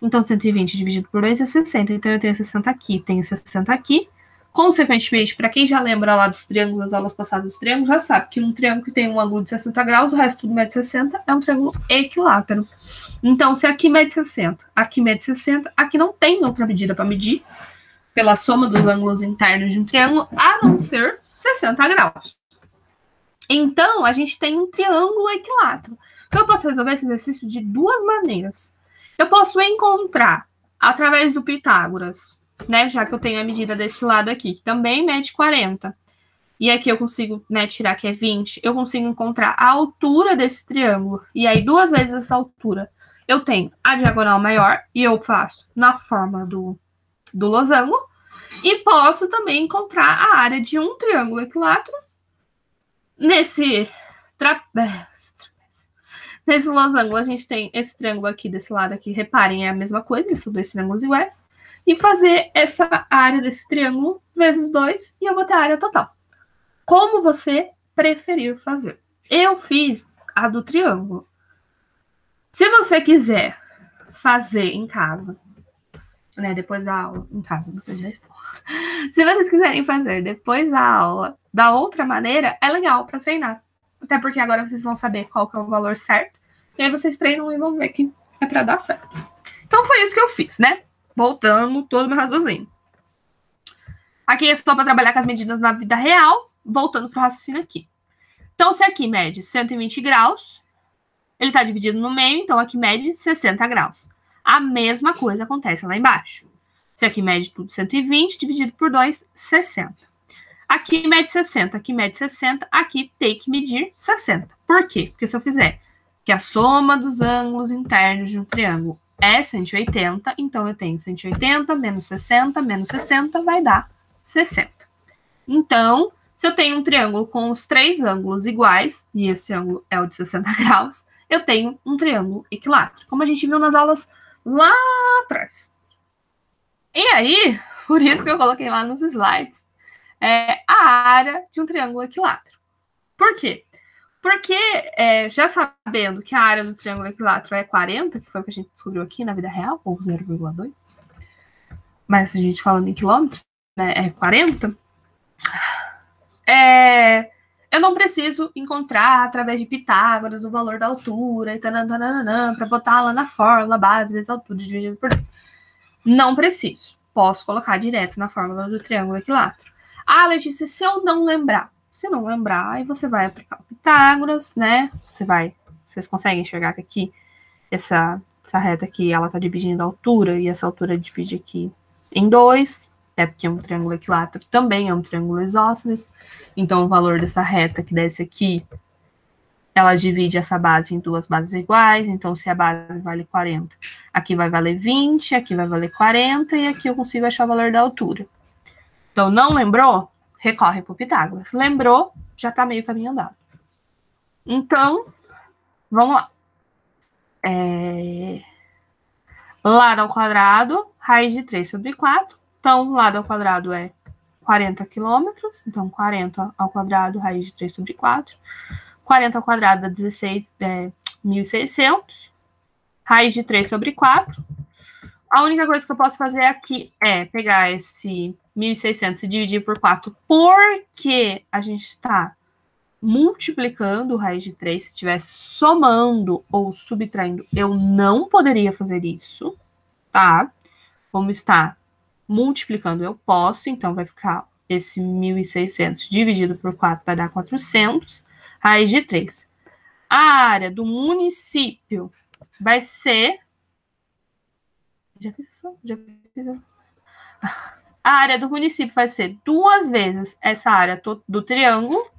Então, 120 dividido por 2 é 60. Então, eu tenho 60 aqui, tenho 60 aqui. Consequentemente, para quem já lembra lá dos triângulos, das aulas passadas dos triângulos, já sabe que um triângulo que tem um ângulo de 60 graus, o resto tudo mede 60, é um triângulo equilátero. Então, se aqui mede 60, aqui mede 60, aqui não tem outra medida para medir pela soma dos ângulos internos de um triângulo, a não ser 60 graus. Então, a gente tem um triângulo equilátero. Então, eu posso resolver esse exercício de duas maneiras. Eu posso encontrar, através do Pitágoras, né, já que eu tenho a medida desse lado aqui, que também mede 40. E aqui eu consigo, né, tirar que é 20. Eu consigo encontrar a altura desse triângulo. E aí, duas vezes essa altura, eu tenho a diagonal maior, e eu faço na forma do losango. E posso também encontrar a área de um triângulo equilátero nesse Nesse losango, a gente tem esse triângulo aqui, desse lado aqui. Reparem, é a mesma coisa, são dois triângulos iguais. E fazer essa área desse triângulo vezes 2 e eu vou ter a área total. Como você preferir fazer. Eu fiz a do triângulo. Se você quiser fazer em casa, né, depois da aula, em casa vocês já estão. Se vocês quiserem fazer depois da aula, da outra maneira, é legal para treinar. Até porque agora vocês vão saber qual que é o valor certo. E aí vocês treinam e vão ver que é para dar certo. Então foi isso que eu fiz, né? Voltando todo o meu raciocínio. Aqui é só para trabalhar com as medidas na vida real. Voltando para o raciocínio aqui. Então, se aqui mede 120 graus, ele está dividido no meio, então aqui mede 60 graus. A mesma coisa acontece lá embaixo. Se aqui mede tudo 120, dividido por 2, 60. Aqui mede 60, aqui mede 60, aqui tem que medir 60. Por quê? Porque se eu fizer que a soma dos ângulos internos de um triângulo é 180, então eu tenho 180 menos 60 vai dar 60. Então, se eu tenho um triângulo com os três ângulos iguais, e esse ângulo é o de 60 graus, eu tenho um triângulo equilátero, como a gente viu nas aulas lá atrás. E aí, por isso que eu coloquei lá nos slides, a área de um triângulo equilátero. Por quê? Porque, já sabendo que a área do triângulo equilátero é 40, que foi o que a gente descobriu aqui na vida real, ou 0,2, mas a gente falando em quilômetros, né, é 40, eu não preciso encontrar, através de Pitágoras, o valor da altura e para botar lá na fórmula base vezes a altura dividido por 2. Não preciso. Posso colocar direto na fórmula do triângulo equilátero. Ah, Letícia, se eu não lembrar. Se não lembrar, aí você vai aplicar o Pitágoras, né? Vocês conseguem enxergar que aqui, essa reta aqui, ela tá dividindo a altura, e essa altura divide aqui em 2, até porque um triângulo equilátero também é um triângulo isósceles. Então, o valor dessa reta que desce aqui, ela divide essa base em duas bases iguais. Então, se a base vale 40, aqui vai valer 20, aqui vai valer 40, e aqui eu consigo achar o valor da altura. Então, não lembrou? Recorre para o Pitágoras. Lembrou? Já está meio caminho andado. Então, vamos lá. Lado ao quadrado, raiz de 3 sobre 4. Então, lado ao quadrado é 40 quilômetros. Então, 40 ao quadrado, raiz de 3 sobre 4. 40 ao quadrado dá 1.600. Raiz de 3 sobre 4. A única coisa que eu posso fazer aqui é pegar esse 1.600 e dividir por 4, porque a gente está multiplicando raiz de 3. Se estivesse somando ou subtraindo, eu não poderia fazer isso, tá? Como está multiplicando, eu posso. Então, vai ficar esse 1.600 dividido por 4 vai dar 400. Raiz de 3. A área do município vai ser... Já fiz isso? A área do município vai ser 2 vezes essa área do triângulo.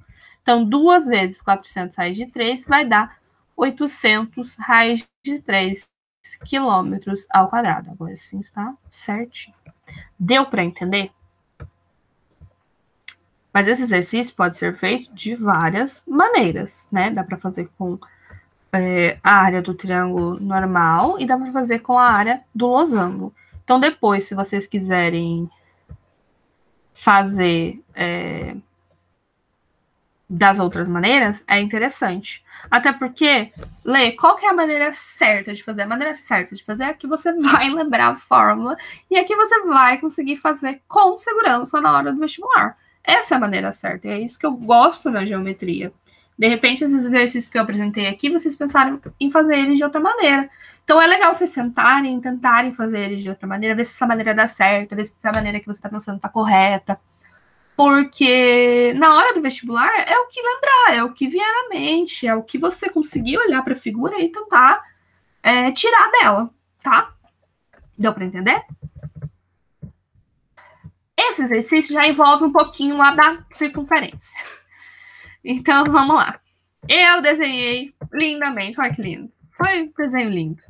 Então, 2 vezes 400 raiz de 3 vai dar 800 raiz de 3 quilômetros ao quadrado. Agora sim está certinho. Deu para entender? Mas esse exercício pode ser feito de várias maneiras, né? Dá para fazer com a área do triângulo normal e dá para fazer com a área do losango. Então, depois, se vocês quiserem fazer das outras maneiras, é interessante. Até porque, Lê, qual que é a maneira certa de fazer? A maneira certa de fazer é que você vai lembrar a fórmula e é que você vai conseguir fazer com segurança na hora do vestibular. Essa é a maneira certa, e é isso que eu gosto na geometria. De repente, esses exercícios que eu apresentei aqui, vocês pensaram em fazer eles de outra maneira. Então, é legal vocês sentarem e tentarem fazer eles de outra maneira, ver se essa maneira dá certo, ver se essa maneira que você está pensando está correta. Porque na hora do vestibular é o que lembrar, é o que vier na mente, é o que você conseguir olhar para a figura e tentar tirar dela, tá? Deu para entender? Esse exercício já envolve um pouquinho lá da circunferência. Então, vamos lá. Eu desenhei lindamente. Olha que lindo. Foi um desenho lindo.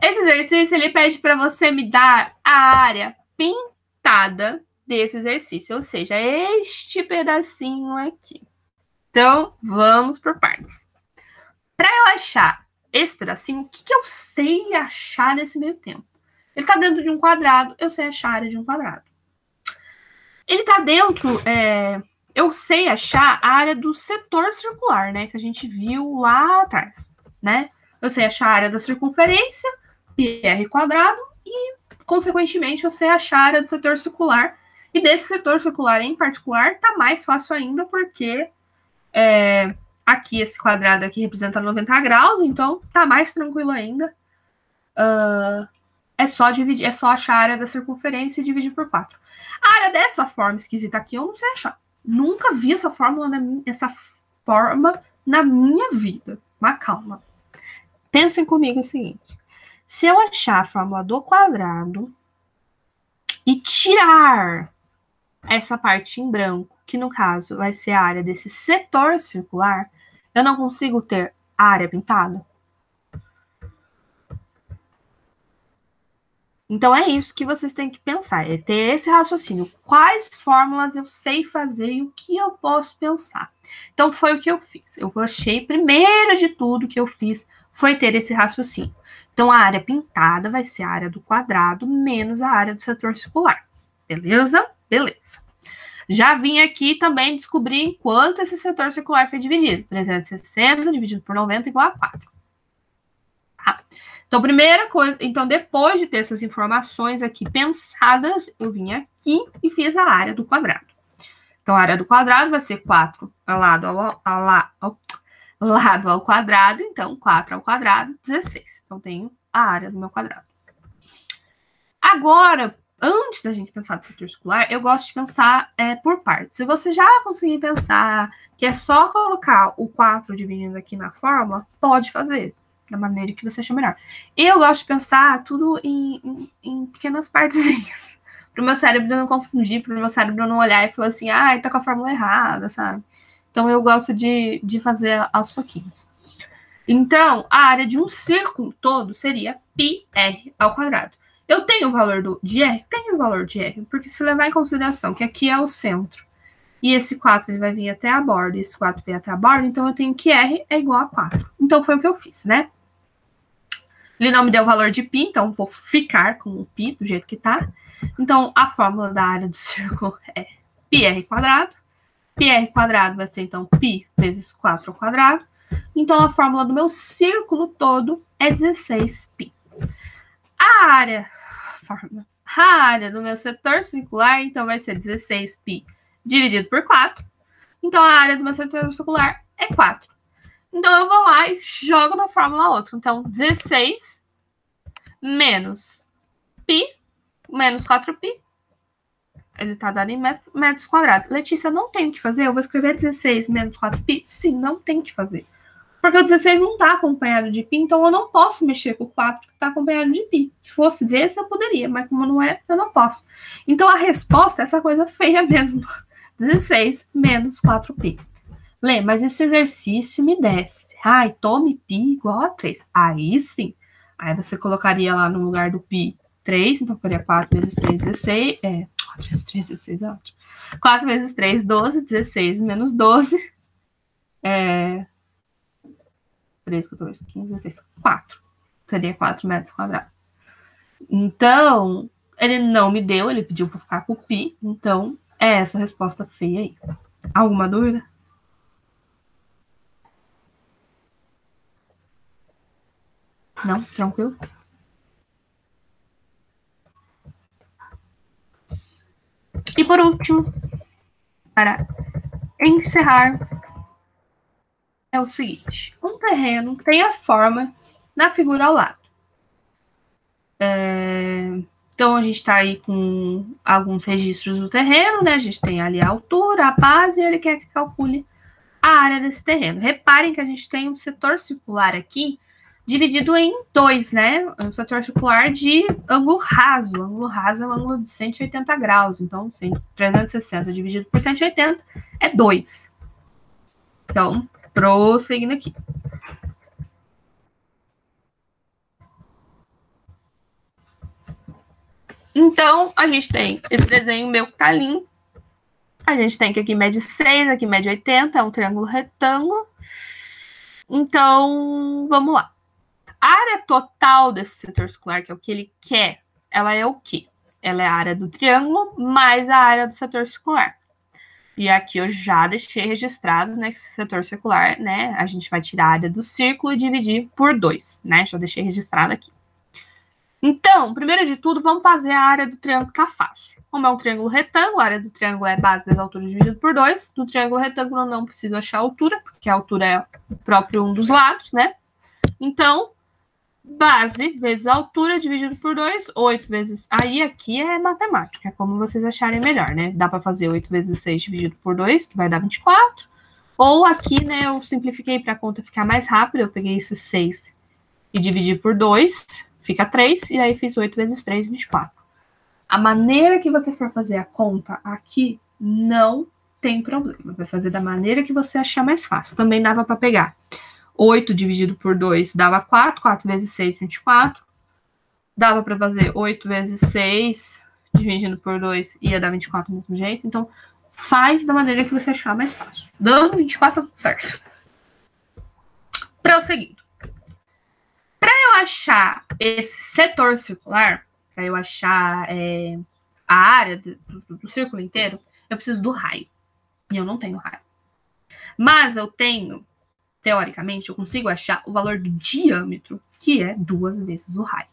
Esse exercício, ele pede para você me dar a área pintada desse exercício, ou seja, este pedacinho aqui. Então, vamos por partes. Para eu achar esse pedacinho, o que eu sei achar nesse meio tempo? Ele está dentro de um quadrado, eu sei achar a área de um quadrado. Ele está dentro, eu sei achar a área do setor circular, né? Que a gente viu lá atrás, né? Eu sei achar a área da circunferência, πr quadrado, e, consequentemente, eu sei achar a área do setor circular. E desse setor circular em particular, tá mais fácil ainda, porque aqui esse quadrado aqui representa 90 graus, então tá mais tranquilo ainda. É só dividir, é só achar a área da circunferência e dividir por 4. A área dessa forma esquisita aqui eu não sei achar. Nunca vi essa forma na minha vida. Mas calma. Pensem comigo o seguinte. Se eu achar a fórmula do quadrado e tirar essa parte em branco, que no caso vai ser a área desse setor circular, eu não consigo ter a área pintada? Então é isso que vocês têm que pensar, é ter esse raciocínio. Quais fórmulas eu sei fazer e o que eu posso pensar? Então foi o que eu fiz. Eu achei, primeiro de tudo que eu fiz foi ter esse raciocínio. Então a área pintada vai ser a área do quadrado menos a área do setor circular. Beleza? Beleza. Já vim aqui também descobrir quanto esse setor circular foi dividido. 360 dividido por 90 igual a 4. Tá? Então, primeira coisa, então depois de ter essas informações aqui pensadas, eu vim aqui e fiz a área do quadrado. Então, a área do quadrado vai ser 4 lado ao quadrado, então 4 ao quadrado, 16. Então, tenho a área do meu quadrado. Agora, antes da gente pensar no setor circular, eu gosto de pensar por partes. Se você já conseguir pensar que é só colocar o 4 dividindo aqui na fórmula, pode fazer da maneira que você achar melhor. Eu gosto de pensar tudo em pequenas partezinhas. Para o meu cérebro não confundir, para o meu cérebro não olhar e falar assim, tá com a fórmula errada, sabe? Então, eu gosto de fazer aos pouquinhos. Então, a área de um círculo todo seria πr ao quadrado. Eu tenho o valor de R? Tenho o valor de R, porque se levar em consideração que aqui é o centro, e esse 4 ele vai vir até a borda, e esse 4 vem até a borda, então eu tenho que R é igual a 4. Então, foi o que eu fiz, né? Ele não me deu o valor de π, então vou ficar com o π do jeito que tá. Então, a fórmula da área do círculo é πr quadrado. πr quadrado vai ser, então, π vezes 4 ao quadrado. Então, a fórmula do meu círculo todo é 16π. A área do meu setor circular, então, vai ser 16π dividido por 4. Então, a área do meu setor circular é 4. Então, eu vou lá e jogo na fórmula outra. Então, 16 menos π, menos 4π. Ele está dado em metros quadrados. Letícia, não tem o que fazer? Eu vou escrever 16 menos 4π? Sim, não tem o que fazer. Porque o 16 não está acompanhado de π, então eu não posso mexer com o 4 que está acompanhado de π. Se fosse vezes, eu poderia, mas como não é, eu não posso. Então, a resposta é essa coisa feia mesmo. 16 menos 4π. Lê, mas esse exercício me desce. Tome π igual a 3. Aí sim. Aí você colocaria lá no lugar do π 3, então ficaria 4 vezes 3, 16. 4 vezes 3, 16 é ótimo. 4 vezes 3, 12, 16 menos 12. 3, 14, 15, 16, 4. Seria 4 metros quadrados. Então, ele não me deu, ele pediu para ficar com o π. Então, é essa resposta feia aí. Alguma dúvida? Não? Tranquilo? E por último, para encerrar, é o seguinte. Um terreno tem a forma na figura ao lado. Então, a gente está aí com alguns registros do terreno, né? A gente tem ali a altura, a base, e ele quer que calcule a área desse terreno. Reparem que a gente tem um setor circular aqui, dividido em 2, né? Um setor circular de ângulo raso. O ângulo raso é um ângulo de 180 graus. Então, 360 dividido por 180 é 2. Então, prosseguindo aqui. Então, a gente tem esse desenho meu que tá lindo. A gente tem que aqui mede 6, aqui mede 80, é um triângulo retângulo. Então, vamos lá. A área total desse setor circular, que é o que ele quer, ela é o quê? Ela é a área do triângulo mais a área do setor circular. E aqui eu já deixei registrado, né, que esse setor circular, né, a gente vai tirar a área do círculo e dividir por 2, né, já deixei registrado aqui. Então, primeiro de tudo, vamos fazer a área do triângulo, tá fácil. Como é um triângulo retângulo, a área do triângulo é base vezes altura dividido por 2. Do triângulo retângulo eu não preciso achar a altura, porque a altura é o próprio um dos lados, né? Então, base vezes a altura dividido por 2, 8 vezes... Aí aqui é matemática, é como vocês acharem melhor, né? Dá para fazer 8 vezes 6 dividido por 2, que vai dar 24. Ou aqui, né, eu simplifiquei para a conta ficar mais rápida, eu peguei esse 6 e dividi por 2, fica 3, e aí fiz 8 vezes 3, 24. A maneira que você for fazer a conta aqui, não tem problema. Vai fazer da maneira que você achar mais fácil. Também dava para pegar 8 dividido por 2 dava 4, 4 vezes 6, 24. Dava para fazer 8 vezes 6 dividido por 2 ia dar 24 do mesmo jeito. Então, faz da maneira que você achar mais fácil. Dando 24, tá tudo certo. Prosseguindo. Para eu achar esse setor circular, para eu achar a área do círculo inteiro, eu preciso do raio. E eu não tenho raio. Mas eu tenho, teoricamente, eu consigo achar o valor do diâmetro, que é 2 vezes o raio.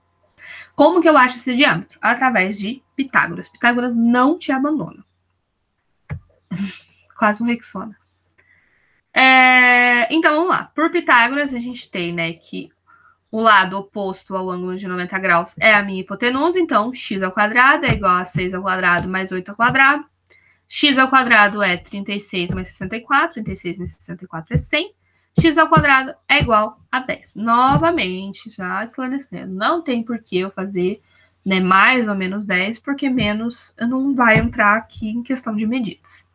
Como que eu acho esse diâmetro? Através de Pitágoras. Pitágoras não te abandona. Quase um Rexona. Então, vamos lá. Por Pitágoras, a gente tem, né, que o lado oposto ao ângulo de 90 graus é a minha hipotenusa, então x ao quadrado é igual a 6 ao quadrado mais 8 ao quadrado. X ao quadrado é 36 mais 64, 36 mais 64 é 100. X ao quadrado é igual a 10. Novamente, já esclarecendo, não tem por que eu fazer, né, mais ou menos 10, porque menos não vai entrar aqui em questão de medidas.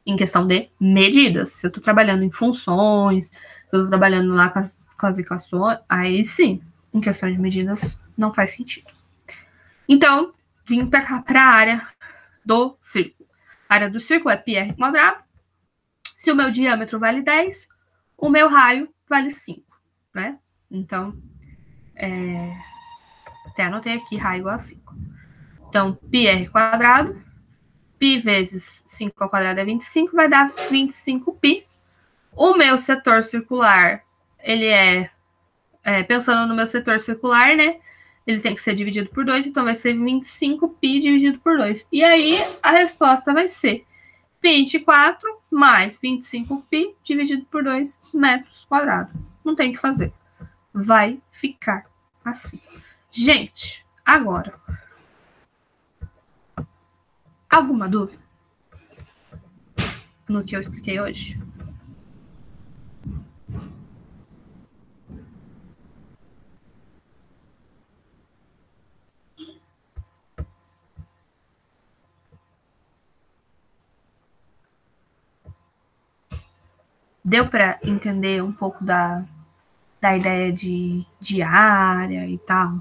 Em questão de medidas, se eu estou trabalhando em funções, se eu estou trabalhando lá com as equações, aí sim, em questão de medidas, não faz sentido. Então, vim para cá, para a área do círculo. A área do círculo é πr quadrado. Se o meu diâmetro vale 10, o meu raio vale 5, né? Então, até anotei aqui, raio igual a 5. Então, πr quadrado, π vezes 5 ao quadrado é 25, vai dar 25π. O meu setor circular, ele pensando no meu setor circular, né? Ele tem que ser dividido por 2, então vai ser 25π dividido por 2. E aí, a resposta vai ser 24 mais 25π dividido por 2 metros quadrados. Não tem o que fazer. Vai ficar assim. Gente, agora, alguma dúvida no que eu expliquei hoje? Deu para entender um pouco da ideia de área e tal?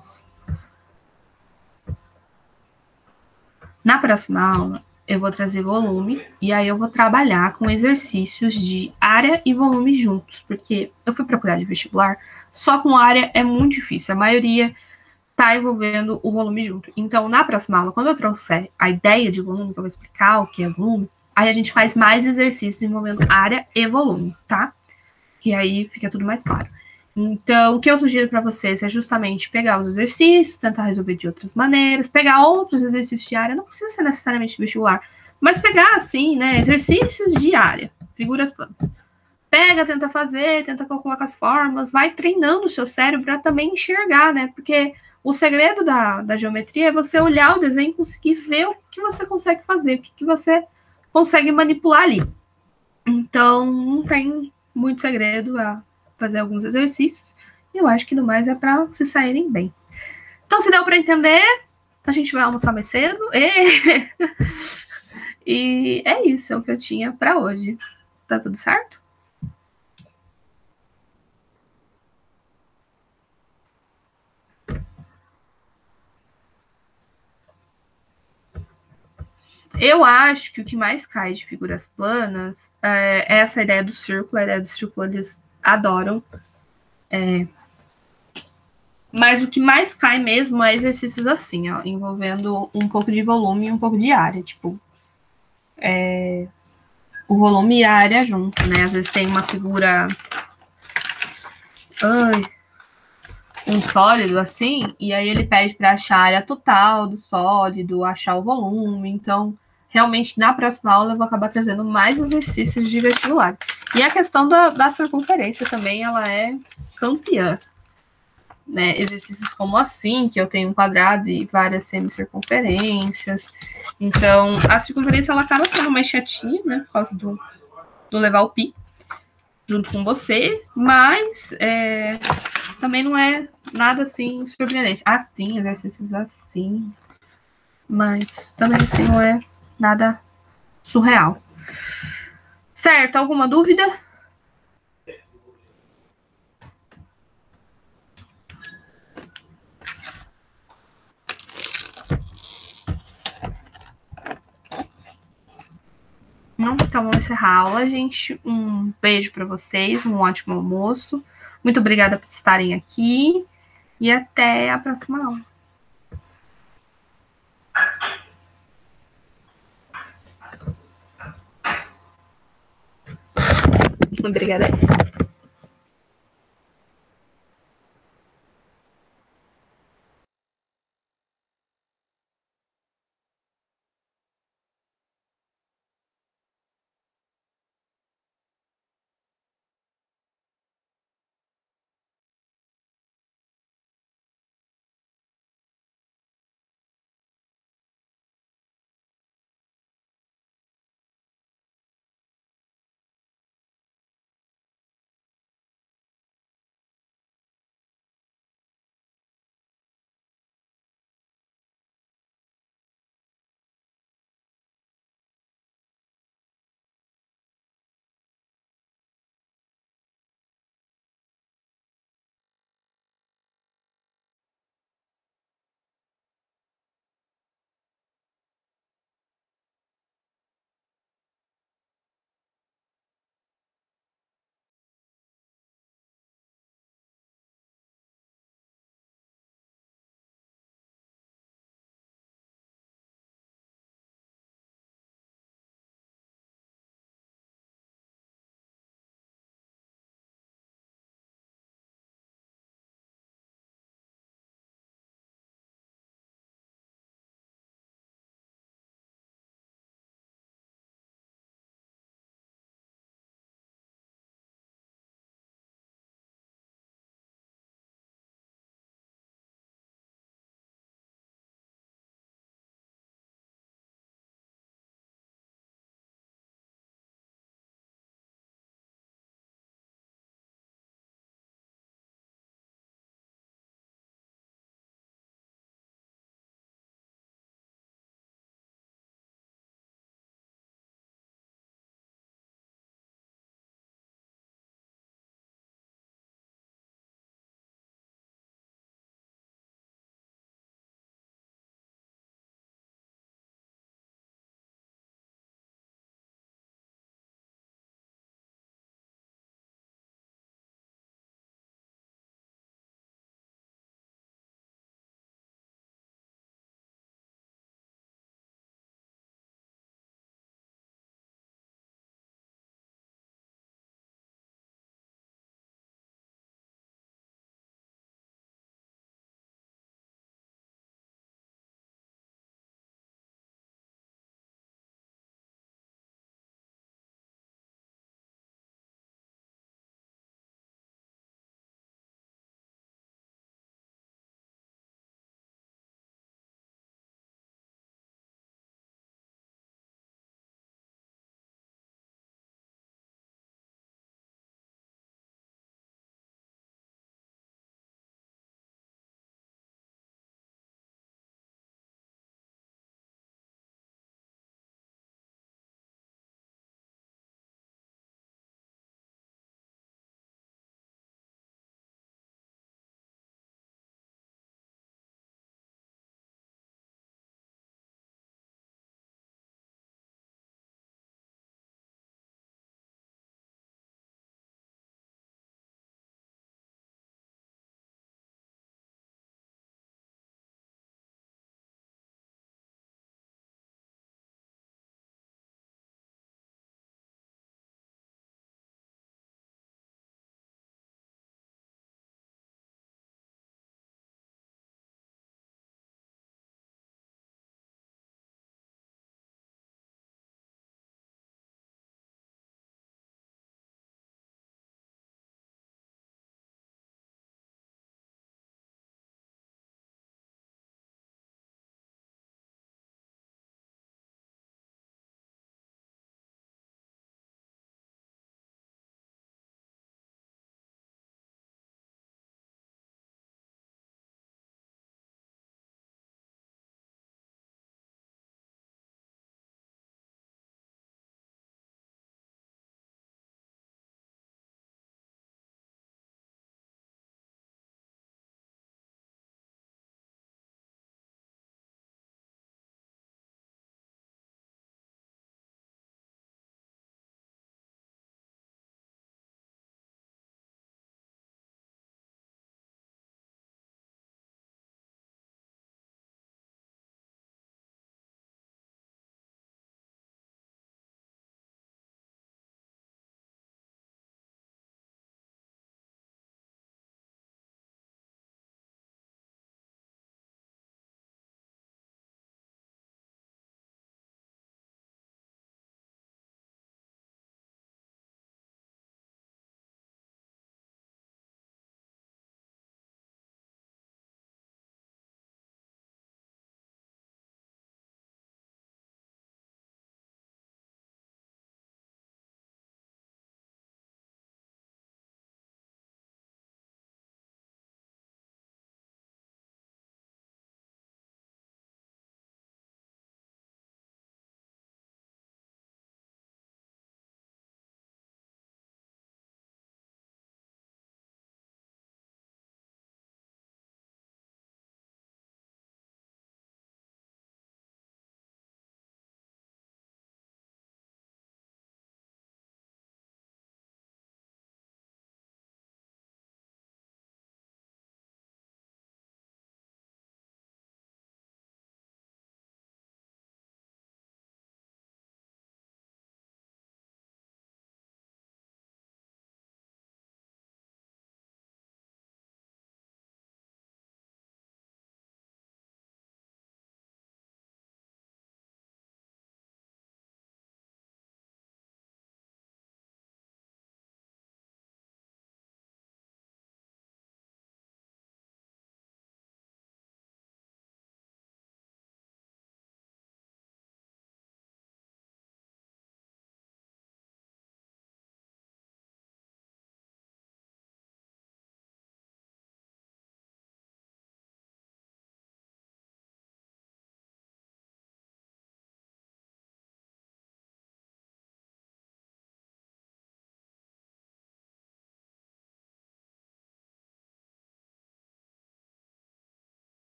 Na próxima aula, eu vou trazer volume e aí eu vou trabalhar com exercícios de área e volume juntos, porque eu fui procurar de vestibular, só com área é muito difícil, a maioria está envolvendo o volume junto. Então, na próxima aula, quando eu trouxer a ideia de volume, que eu vou explicar o que é volume, aí a gente faz mais exercícios envolvendo área e volume, tá? Que aí fica tudo mais claro. Então, o que eu sugiro para vocês é justamente pegar os exercícios, tentar resolver de outras maneiras, pegar outros exercícios de área, não precisa ser necessariamente vestibular, mas pegar, assim, né, exercícios de área, figuras planas. Pega, tenta fazer, tenta calcular com as fórmulas, vai treinando o seu cérebro para também enxergar, né, porque o segredo da geometria é você olhar o desenho e conseguir ver o que você consegue fazer, o que você consegue manipular ali. Então, não tem muito segredo a fazer alguns exercícios. E eu acho que no mais é para se saírem bem. Então, se deu para entender, a gente vai almoçar mais cedo. E é isso, é o que eu tinha para hoje. Tá tudo certo? Eu acho que o que mais cai de figuras planas é essa ideia do círculo. A ideia do círculo, eles adoram. Mas o que mais cai mesmo é exercícios assim, ó, envolvendo um pouco de volume e um pouco de área, tipo, o volume e a área junto, né? Às vezes tem uma figura, um sólido assim, e aí ele pede para achar a área total do sólido, achar o volume. Então, realmente, na próxima aula eu vou acabar trazendo mais exercícios de vestibular. E a questão da circunferência também, ela é campeã. Né, exercícios como assim, que eu tenho um quadrado e várias semicircunferências. Então, a circunferência ela acaba sendo mais chatinha, né, por causa do levar o pi junto com você, mas também não é nada assim surpreendente. Assim, exercícios assim, mas também assim não é nada surreal. Certo? Alguma dúvida? Não? Então vamos encerrar a aula, gente. Um beijo para vocês, um ótimo almoço. Muito obrigada por estarem aqui e até a próxima aula. Obrigada.